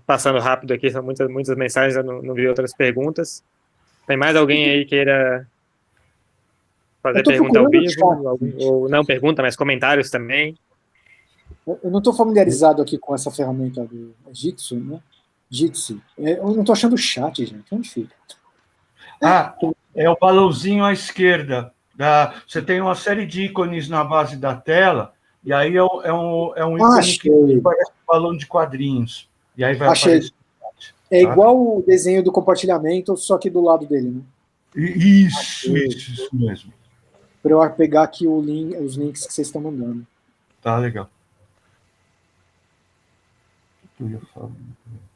passando rápido aqui, são muitas mensagens, eu não vi outras perguntas. Tem mais alguém aí queira fazer pergunta ao vivo? Ou não pergunta, mas comentários também. Eu não estou familiarizado aqui com essa ferramenta do Jitsi, né? Jitsi. Eu não estou achando o chat, gente. Onde fica? É o balãozinho à esquerda. Você tem uma série de ícones na base da tela, e aí é um ícone que parece um balão de quadrinhos. E aí vai aparecer. É igual o desenho do compartilhamento, só que do lado dele, né? Isso mesmo. Para eu pegar aqui os links que vocês estão mandando. Tá, legal.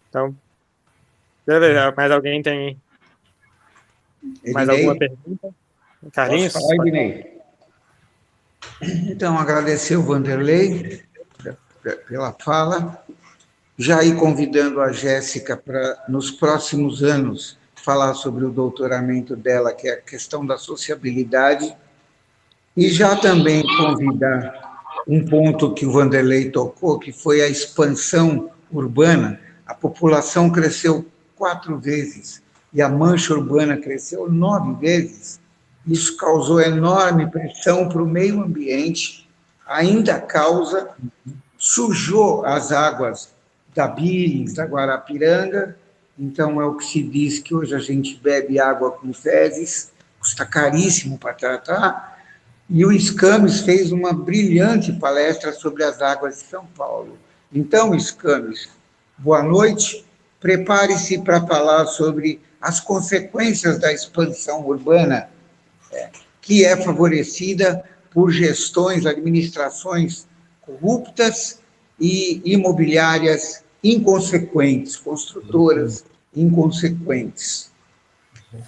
Então, mais alguém tem mais alguma pergunta? Carlinhos? Posso falar, Ednei? Então, agradecer o Vanderlei pela fala, já ir convidando a Jéssica para, nos próximos anos, falar sobre o doutoramento dela, que é a questão da sociabilidade, e já também convidar um ponto que o Vanderlei tocou, que foi a expansão urbana. A população cresceu 4 vezes e a mancha urbana cresceu 9 vezes. Isso causou enorme pressão para o meio ambiente, ainda causa, sujou as águas da Billings, da Guarapiranga. Então, é o que se diz que hoje a gente bebe água com fezes, custa caríssimo para tratar. E o Scames fez uma brilhante palestra sobre as águas de São Paulo. Então, Scames, boa noite. Prepare-se para falar sobre as consequências da expansão urbana, que é favorecida por gestões, administrações corruptas e imobiliárias inconsequentes, construtoras inconsequentes.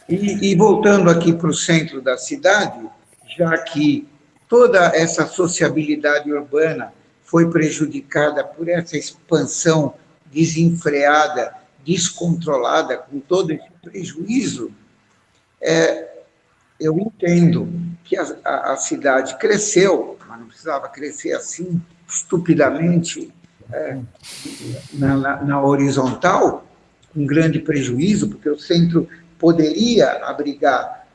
E voltando aqui para o centro da cidade, já que toda essa sociabilidade urbana foi prejudicada por essa expansão desenfreada, descontrolada, com todo esse prejuízo, eu entendo que a cidade cresceu, mas não precisava crescer assim, estupidamente, na horizontal, com grande prejuízo, porque o centro poderia abrigar.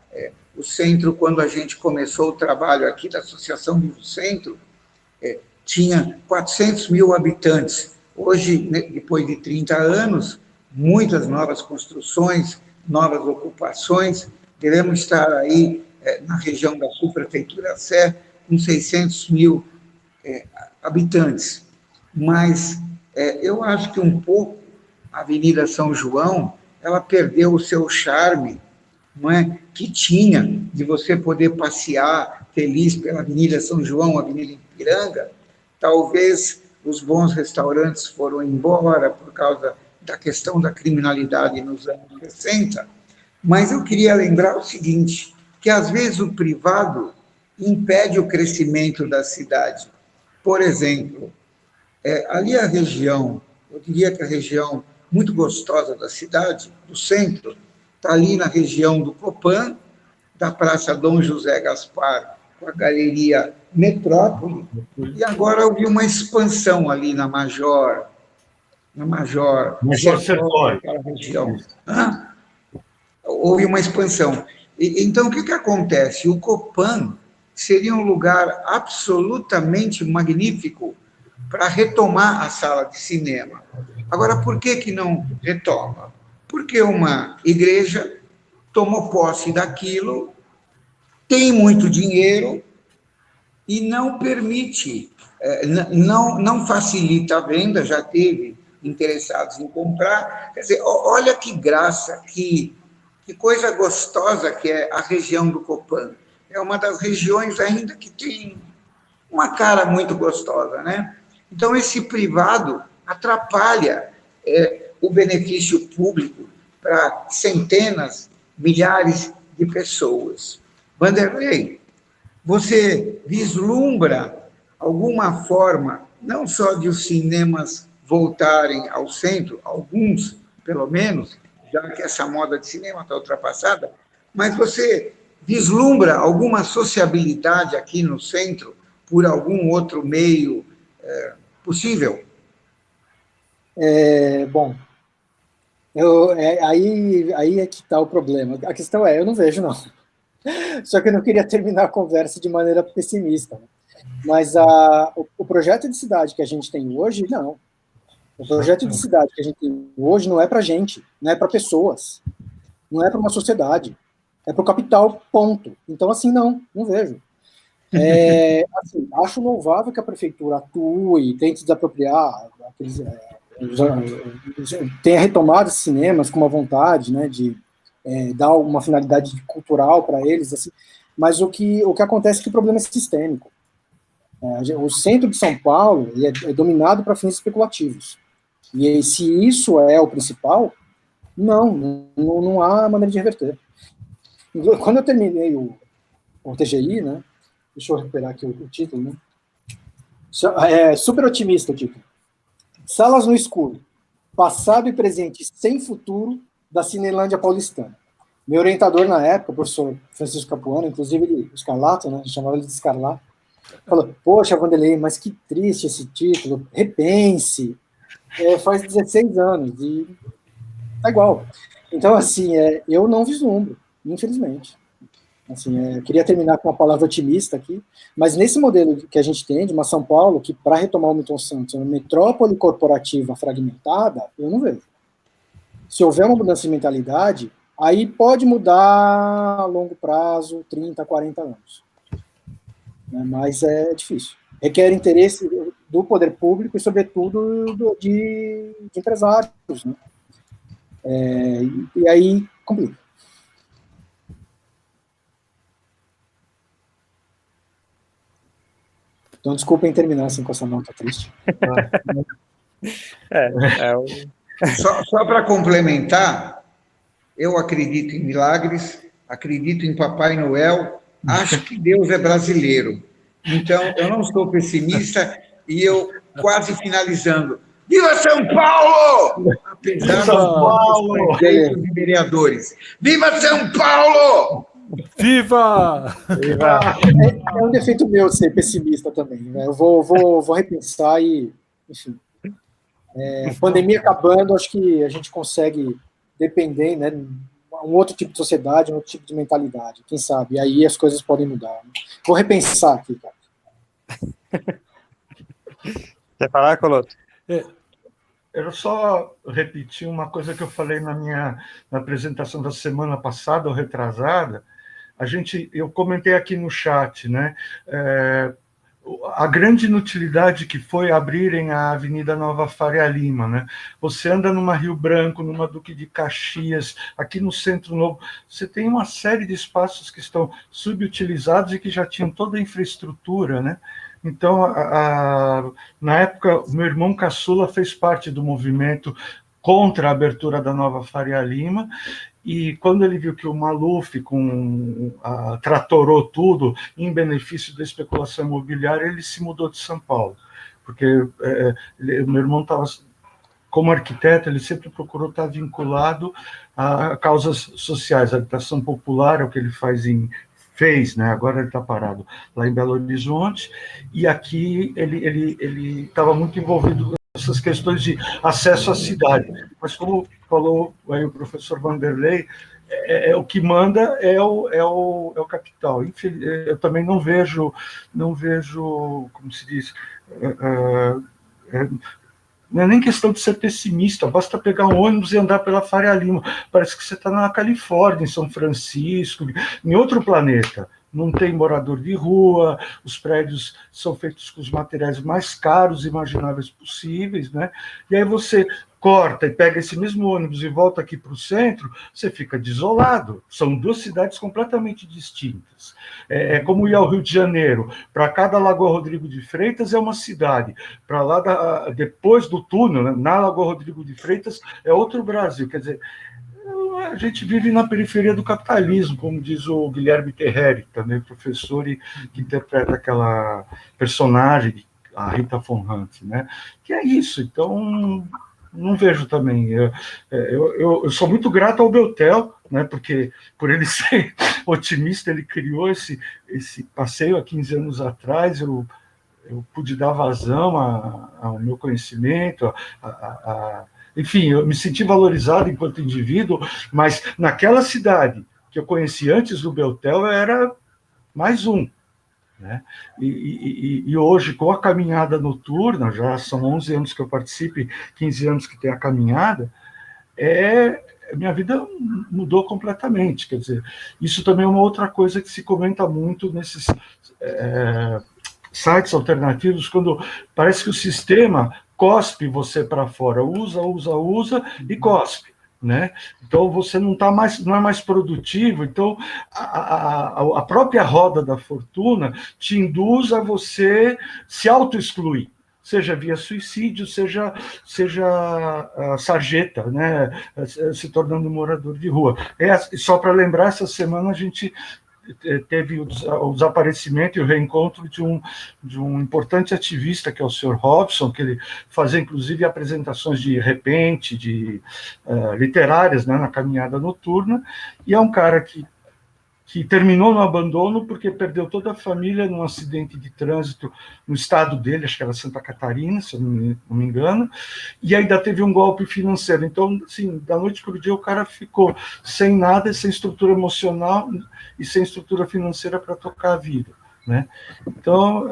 O centro, quando a gente começou o trabalho aqui da Associação Vivo Centro, tinha 400 mil habitantes. Hoje, depois de 30 anos, muitas novas construções, novas ocupações, devemos estar aí na região da Subprefeitura Sé, com 600 mil habitantes. Mas eu acho que um pouco a Avenida São João, ela perdeu o seu charme, não é? Que tinha de você poder passear feliz pela Avenida São João, Avenida Ipiranga. Talvez os bons restaurantes foram embora por causa da questão da criminalidade nos anos 60, mas eu queria lembrar o seguinte, que às vezes o privado impede o crescimento da cidade. Por exemplo, ali a região, eu diria que a região muito gostosa da cidade, do centro, está ali na região do Copan, da Praça Dom José Gaspar, com a Galeria Metrópole, e agora houve uma expansão ali na Major Sertório, aquela região. Houve uma expansão. Então, o que acontece? O Copan seria um lugar absolutamente magnífico para retomar a sala de cinema. Agora, por que não retoma? Porque uma igreja tomou posse daquilo, tem muito dinheiro e não permite, não facilita a venda, já teve interessados em comprar. Quer dizer, olha que graça, que coisa gostosa que é a região do Copan. É uma das regiões ainda que tem uma cara muito gostosa, né? Então, esse privado atrapalha o benefício público para centenas, milhares de pessoas. Vanderlei, você vislumbra alguma forma, não só de os cinemas voltarem ao centro, alguns, pelo menos, já que essa moda de cinema está ultrapassada, mas você vislumbra alguma sociabilidade aqui no centro por algum outro meio possível? Bom, aí é que está o problema. A questão eu não vejo, não. Só que eu não queria terminar a conversa de maneira pessimista. Né? Mas o projeto de cidade que a gente tem hoje, não. O projeto de cidade que a gente tem hoje não é para gente, não é para pessoas, não é para uma sociedade, é para o capital, ponto. Então, assim, não vejo. Assim, acho louvável que a prefeitura atue, tente desapropriar, tenha retomado esses cinemas com uma vontade, né, de dar uma finalidade cultural para eles, assim, mas o que acontece é que o problema é sistêmico. O centro de São Paulo é dominado para fins especulativos. E se isso é o principal, não há maneira de reverter. Quando eu terminei o TGI, né, deixa eu recuperar aqui o título, né, super otimista o título. Salas no escuro, passado e presente sem futuro da Cinelândia paulistana. Meu orientador na época, o professor Francisco Capuano, inclusive ele, Escarlato, né, chamava ele de Escarlato, falou, poxa, Vanderlei, mas que triste esse título, repense. Faz 16 anos e tá igual. Então, assim, eu não vislumbro, infelizmente. Assim, queria terminar com uma palavra otimista aqui, mas nesse modelo que a gente tem de uma São Paulo, que para retomar o Milton Santos é uma metrópole corporativa fragmentada, eu não vejo. Se houver uma mudança de mentalidade, aí pode mudar a longo prazo, 30, 40 anos. Mas é difícil. Requer interesse do poder público e, sobretudo, de empresários. Né? E aí complica. Então, desculpem terminar assim com essa nota triste. Só para complementar, eu acredito em milagres, acredito em Papai Noel, acho que Deus é brasileiro. Então, eu não sou pessimista e eu quase finalizando. Viva São Paulo! Apesar dos nossos prefeitos e vereadores. Viva São Paulo! Viva! É um defeito meu ser pessimista também. Né? Eu vou repensar e, enfim. A pandemia acabando, acho que a gente consegue depender, né? Um outro tipo de sociedade, um outro tipo de mentalidade. Quem sabe? E aí as coisas podem mudar. Né? Vou repensar aqui, cara. Quer falar, Coloto? Eu só repetir uma coisa que eu falei na apresentação da semana passada ou retrasada. Eu comentei aqui no chat, né? A grande inutilidade que foi abrirem a Avenida Nova Faria Lima, né? Você anda numa Rio Branco, numa Duque de Caxias, aqui no Centro Novo, você tem uma série de espaços que estão subutilizados e que já tinham toda a infraestrutura, né? Então, na época, o meu irmão caçula fez parte do movimento contra a abertura da Nova Faria Lima, e quando ele viu que o Maluf tratorou tudo em benefício da especulação imobiliária, ele se mudou de São Paulo, porque o meu irmão estava como arquiteto, ele sempre procurou estar vinculado a causas sociais. A habitação popular é o que ele fez, né? Agora ele está parado lá em Belo Horizonte, e aqui ele estava muito envolvido com essas questões de acesso à cidade. Mas, como falou aí o professor Vanderlei, o que manda é o capital. Eu também não vejo, como se diz, não é nem questão de ser pessimista, basta pegar um ônibus e andar pela Faria Lima. Parece que você está na Califórnia, em São Francisco, em outro planeta. Não tem morador de rua, os prédios são feitos com os materiais mais caros imagináveis possíveis, né? E aí você corta e pega esse mesmo ônibus e volta aqui para o centro, você fica desolado. São duas cidades completamente distintas. É como ir ao Rio de Janeiro. Para cada Lagoa Rodrigo de Freitas é uma cidade. Para lá, depois do túnel, né, na Lagoa Rodrigo de Freitas, é outro Brasil. Quer dizer, a gente vive na periferia do capitalismo, como diz o Guilherme Terreri, também professor e que interpreta aquela personagem, a Rita Von Hunt, né? Que é isso. Então, não vejo também. Eu sou muito grato ao Beltel, né? Porque por ele ser otimista, ele criou esse passeio há 15 anos atrás. Eu pude dar vazão ao meu conhecimento, enfim, eu me senti valorizado enquanto indivíduo, mas naquela cidade que eu conheci antes do Beltel, eu era mais um, né? E hoje, com a caminhada noturna, já são 11 anos que eu participo, 15 anos que tem a caminhada, minha vida mudou completamente. Quer dizer, isso também é uma outra coisa que se comenta muito nesses sites alternativos, quando parece que o sistema cospe você para fora, usa e cospe, né? Então você não é mais produtivo. Então a própria roda da fortuna te induz a você se auto-excluir, seja via suicídio, seja sarjeta, né? Se tornando morador de rua. Só para lembrar, essa semana a gente teve o desaparecimento e o reencontro de um importante ativista, que é o Sr. Robson, que ele fazia, inclusive, apresentações de repente, literárias, né, na caminhada noturna, e é um cara que terminou no abandono porque perdeu toda a família num acidente de trânsito no estado dele, acho que era Santa Catarina, se eu não me engano, e ainda teve um golpe financeiro. Então, assim, da noite para o dia, o cara ficou sem nada, sem estrutura emocional e sem estrutura financeira para tocar a vida, né? Então,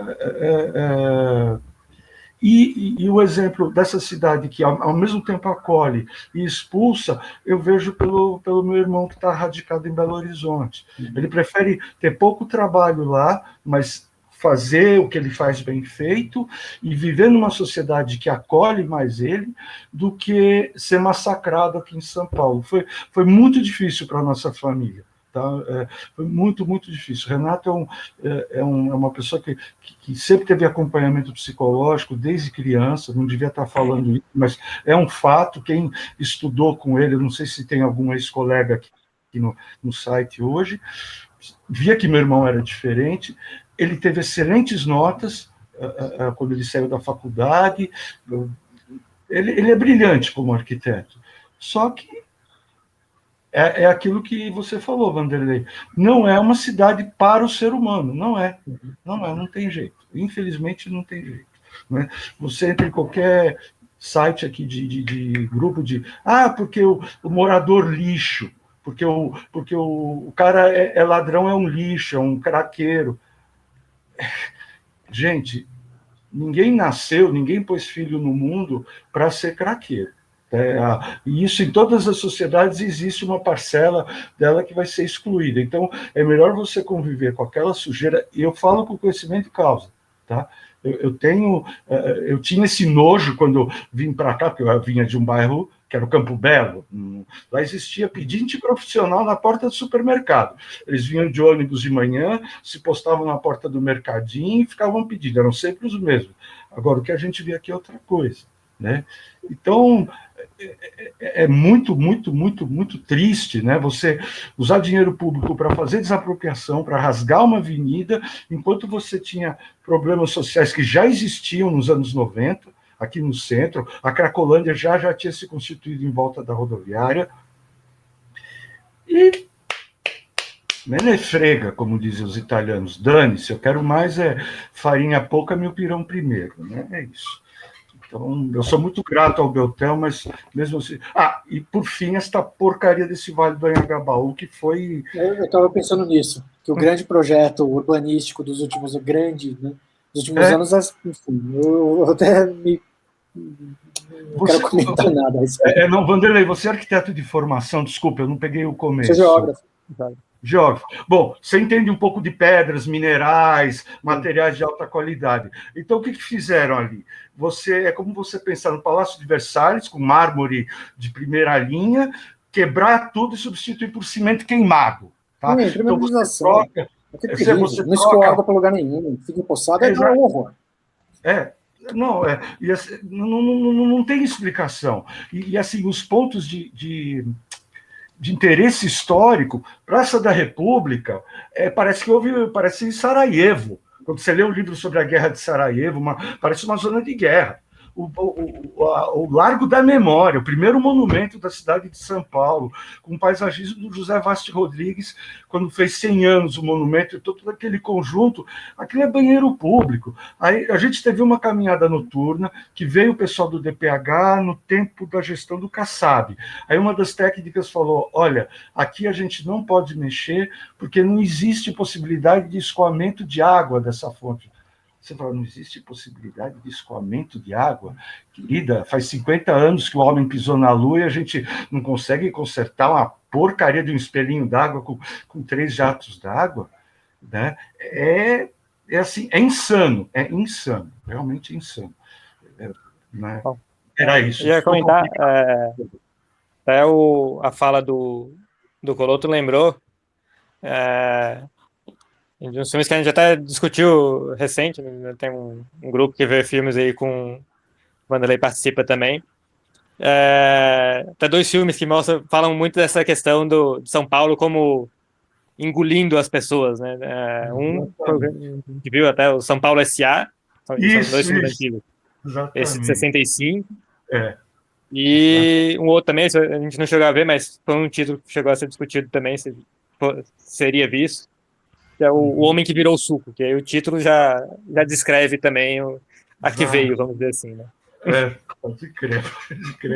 E o exemplo dessa cidade que, ao mesmo tempo, acolhe e expulsa, eu vejo pelo meu irmão que está radicado em Belo Horizonte. Ele prefere ter pouco trabalho lá, mas fazer o que ele faz bem feito e viver numa sociedade que acolhe mais ele, do que ser massacrado aqui em São Paulo. Foi muito difícil para a nossa família. Tá? Foi muito, muito difícil. Renato é uma pessoa que sempre teve acompanhamento psicológico desde criança, não devia estar falando isso, mas é um fato. Quem estudou com ele, eu não sei se tem algum ex-colega aqui no site hoje, via que meu irmão era diferente. Ele teve excelentes notas quando ele saiu da faculdade. Ele é brilhante como arquiteto, só que é aquilo que você falou, Vanderlei. Não é uma cidade para o ser humano. Não tem jeito. Infelizmente, não tem jeito, né? Você entra em qualquer site aqui de grupo porque o morador lixo, porque o cara é ladrão, é um lixo, é um craqueiro. Gente, ninguém pôs filho no mundo para ser craqueiro. E isso, em todas as sociedades, existe uma parcela dela que vai ser excluída. Então, é melhor você conviver com aquela sujeira, e eu falo com conhecimento de causa, tá? Eu tinha esse nojo quando eu vim para cá, porque eu vinha de um bairro que era o Campo Belo. Lá existia pedinte profissional na porta do supermercado. Eles vinham de ônibus de manhã, se postavam na porta do mercadinho e ficavam pedindo, eram sempre os mesmos. Agora, o que a gente vê aqui é outra coisa, né? Então, é muito, muito, muito, muito triste, né? Você usar dinheiro público para fazer desapropriação, para rasgar uma avenida, enquanto você tinha problemas sociais que já existiam nos anos 90, aqui no centro. A Cracolândia já tinha se constituído em volta da rodoviária. E menefrega, como dizem os italianos, dane-se, eu quero mais farinha pouca, meu pirão primeiro, né? É isso. Então, eu sou muito grato ao Beltrão, mas mesmo assim... e por fim, esta porcaria desse Vale do Anhangabaú, que foi... Eu estava pensando nisso, que o grande projeto urbanístico dos últimos, anos, enfim, eu até não quero comentar nada. Não, Vanderlei, você é arquiteto de formação, desculpa, eu não peguei o começo. Sou geógrafo. Geógrafo. Bom, você entende um pouco de pedras, minerais, materiais de alta qualidade. Então, o que fizeram ali? É como você pensar no Palácio de Versalhes, com mármore de primeira linha, quebrar tudo e substituir por cimento queimado. Tá? Então, você troca... não escoa água para lugar nenhum, fica empoçado, é um horror. Não tem explicação. E assim, os pontos de interesse histórico, Praça da República, parece Sarajevo. Quando você lê um livro sobre a Guerra de Sarajevo, parece uma zona de guerra. O Largo da Memória, o primeiro monumento da cidade de São Paulo, com o paisagismo do José Vaz Rodrigues, quando fez 100 anos o monumento, e todo aquele conjunto, aquilo é banheiro público. Aí a gente teve uma caminhada noturna, que veio o pessoal do DPH no tempo da gestão do Kassab. Aí uma das técnicas falou, olha, aqui a gente não pode mexer, porque não existe possibilidade de escoamento de água dessa fonte. Você fala, não existe possibilidade de escoamento de água? Querida, faz 50 anos que o homem pisou na Lua e a gente não consegue consertar uma porcaria de um espelhinho d'água com 3 jatos d'água, né? Assim, é insano, realmente insano. Né? Era isso. Eu ia comentar, até a fala do Coloto lembrou, de uns filmes que a gente até discutiu recente, né? Tem um grupo que vê filmes aí com o Vanderlei participa também. Até 2 filmes que falam muito dessa questão de São Paulo como engolindo as pessoas, né? Que viu até o São Paulo S.A., são 2 filmes antigos. Exatamente. Esse de 65. E um outro também, a gente não chegou a ver, mas foi um título que chegou a ser discutido também, se seria visto. Que é o Homem que Virou Suco, que aí o título já descreve também a que veio, vamos dizer assim, né? Pode crer,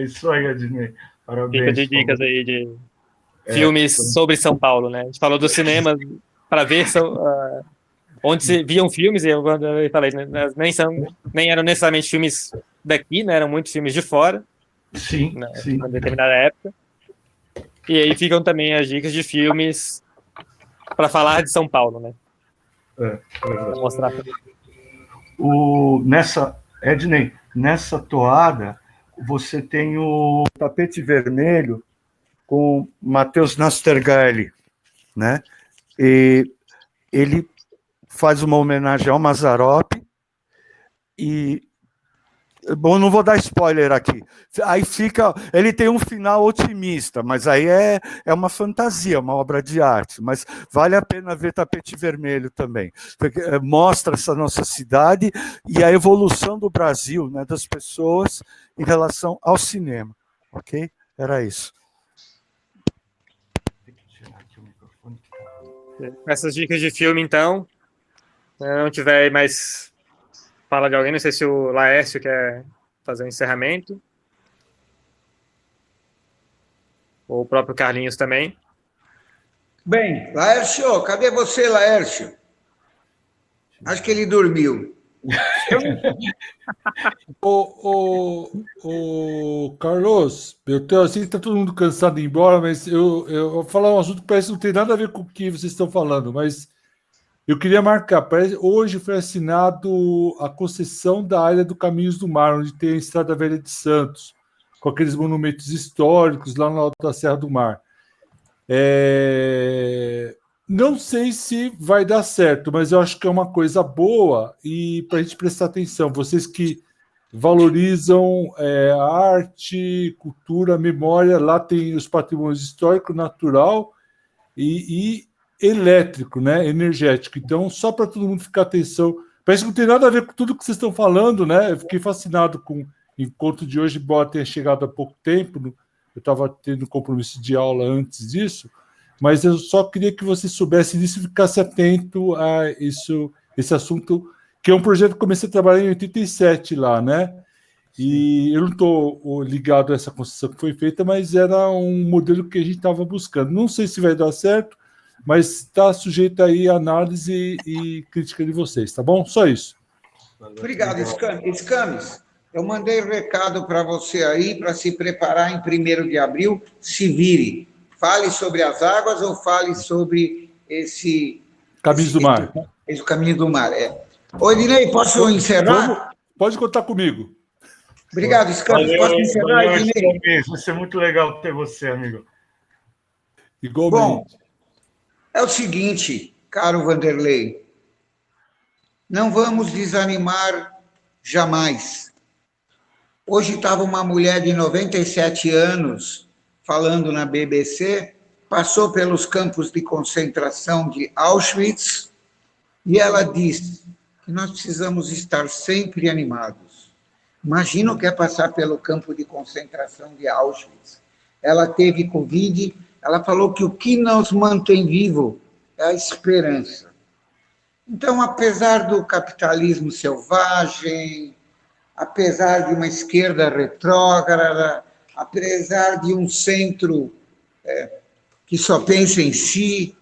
isso aí, Adnei. Parabéns. Fica de dicas aí de filmes sobre São Paulo, né? A gente falou do cinema para ver onde se viam filmes, e eu falei, né, nem eram necessariamente filmes daqui, né? Eram muitos filmes de fora, sim. Numa determinada época. E aí ficam também as dicas de filmes para falar de São Paulo, né? Vou mostrar. Ednei, nessa toada, você tem o Tapete Vermelho com Matheus Nastergaile, né? E ele faz uma homenagem ao Mazzaropi e... Bom, não vou dar spoiler aqui. Aí ele tem um final otimista, mas aí é uma fantasia, uma obra de arte. Mas vale a pena ver Tapete Vermelho também. Porque mostra essa nossa cidade e a evolução do Brasil, né, das pessoas em relação ao cinema. Ok? Era isso. Com essas dicas de filme, então, se não tiver mais... Fala de alguém, não sei se o Laércio quer fazer um encerramento. Ou o próprio Carlinhos também. Bem, Laércio, cadê você, Laércio? Acho que ele dormiu. O Carlos, eu sei que está todo mundo cansado de ir embora, mas eu vou falar um assunto que parece que não tem nada a ver com o que vocês estão falando, mas eu queria marcar, hoje foi assinado a concessão da área do Caminhos do Mar, onde tem a Estrada Velha de Santos, com aqueles monumentos históricos lá no alto da Serra do Mar. Não sei se vai dar certo, mas eu acho que é uma coisa boa e para a gente prestar atenção. Vocês que valorizam a arte, cultura, memória, lá tem os patrimônios histórico, natural e elétrico, né, energético. Então, só para todo mundo ficar atenção Parece que não tem nada a ver com tudo que vocês estão falando, né? Eu fiquei fascinado com o encontro de hoje, embora tenha chegado há pouco tempo. Eu estava tendo compromisso de aula antes disso, mas eu só queria que você soubesse disso e ficasse atento a isso, esse assunto, que é um projeto que eu comecei a trabalhar em 87 lá, né? E eu não estou ligado a essa construção que foi feita, mas era um modelo que a gente estava buscando. Não sei se vai dar certo, mas está sujeito aí a análise e crítica de vocês, tá bom? Só isso. Obrigado, Scamis. Eu mandei recado para você aí, para se preparar em 1º de abril, se vire. Fale sobre as águas ou fale sobre esse... Caminhos do Mar. Esse Caminho do Mar, é. Ô, Ednei, posso encerrar? Pode contar comigo. Obrigado, Scamis. Posso encerrar, Ednei? Vai ser muito legal ter você, amigo. Igualmente. Bom, é o seguinte, caro Vanderlei, não vamos desanimar jamais. Hoje estava uma mulher de 97 anos falando na BBC, passou pelos campos de concentração de Auschwitz e ela disse que nós precisamos estar sempre animados. Imagina o que é passar pelo campo de concentração de Auschwitz. Ela teve Covid, ela falou que o que nos mantém vivo é a esperança. Então, apesar do capitalismo selvagem, apesar de uma esquerda retrógrada, apesar de um centro que só pensa em si,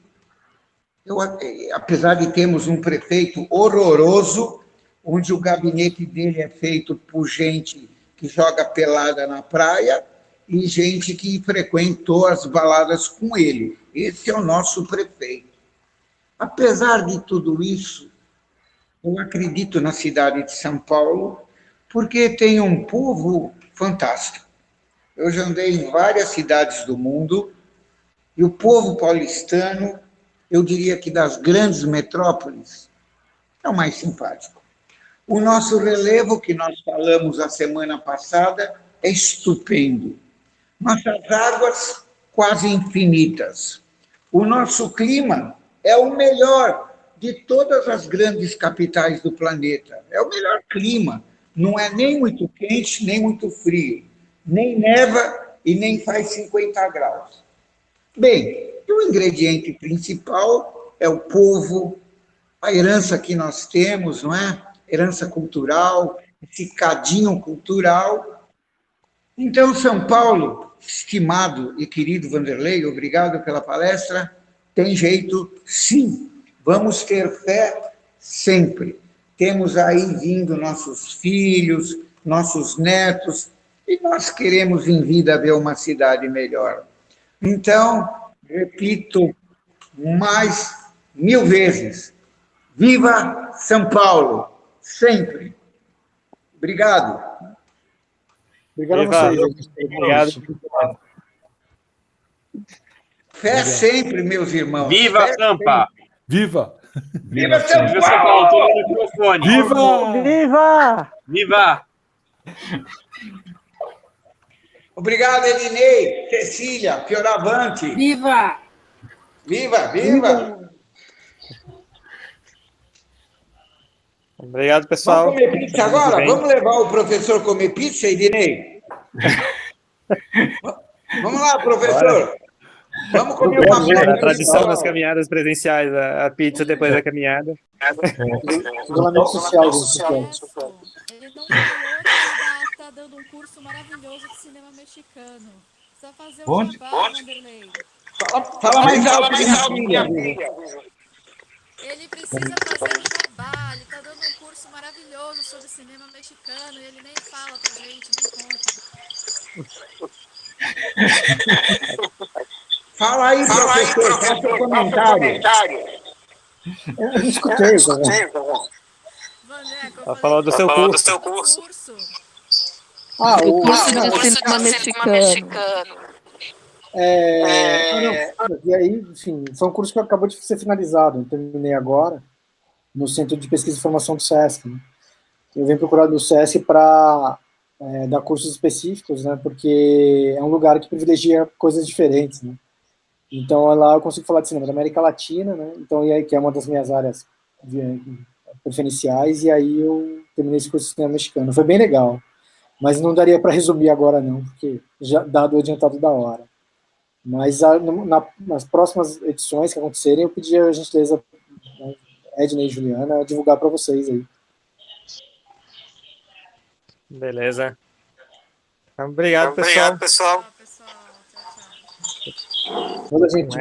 apesar de termos um prefeito horroroso, onde o gabinete dele é feito por gente que joga pelada na praia e gente que frequentou as baladas com ele. Esse é o nosso prefeito. Apesar de tudo isso, eu acredito na cidade de São Paulo, porque tem um povo fantástico. Eu já andei em várias cidades do mundo, e o povo paulistano, eu diria que das grandes metrópoles, é o mais simpático. O nosso relevo, que nós falamos a semana passada, é estupendo. Nossas águas quase infinitas. O nosso clima é o melhor de todas as grandes capitais do planeta. É o melhor clima. Não é nem muito quente, nem muito frio. Nem neva e nem faz 50 graus. Bem, e o ingrediente principal é o povo, a herança que nós temos, não é? Herança cultural, esse cadinho cultural. Então, São Paulo, estimado e querido Vanderlei, obrigado pela palestra, tem jeito, sim. Vamos ter fé sempre. Temos aí vindo nossos filhos, nossos netos, e nós queremos em vida ver uma cidade melhor. Então, repito mais 1000 vezes, viva São Paulo, sempre. Obrigado. Obrigado a vocês. Obrigado. Fé sempre, meus irmãos. Viva Fé Sampa! sempre. Viva! Viva São Viva São Paulo! Toma o microfone! Viva! Viva! Viva! Obrigado, Ednei, Cecília, Fioravante. Viva! Viva, viva! Obrigado, pessoal. Vamos comer pizza agora? Vamos levar o professor a comer pizza, Ednei? Vamos lá, professor. Bora. Vamos comer uma pizza. É a tradição das caminhadas presenciais, a pizza depois da caminhada. Isolamento social, gente. Ele não falou que está dando um curso maravilhoso de cinema mexicano. Precisa fazer um trabalho, Vanderlei. Fala mais alto, minha filha. Ele precisa fazer um trabalho, está dando um curso maravilhoso sobre cinema mexicano e ele nem fala pra gente, nem conta. Fala aí, professor, faça o comentário. Eu escutei. Ela falou do seu curso. O curso de cinema mexicano. E aí, enfim, foi um curso que acabou de ser finalizado. Eu terminei agora no Centro de Pesquisa e Formação do SESC. Né? Eu venho procurar no SESC para dar cursos específicos, né? Porque é um lugar que privilegia coisas diferentes, né? Então, lá eu consigo falar de cinema da América Latina, né? Então, e aí, que é uma das minhas áreas preferenciais, e aí eu terminei esse curso de cinema mexicano. Foi bem legal, mas não daria para resumir agora não, porque já dado o adiantado da hora. Mas nas próximas edições que acontecerem, eu pedi a gentileza, Edna e Juliana, a divulgar para vocês aí. Beleza. Então, obrigado, pessoal. Valeu, gente.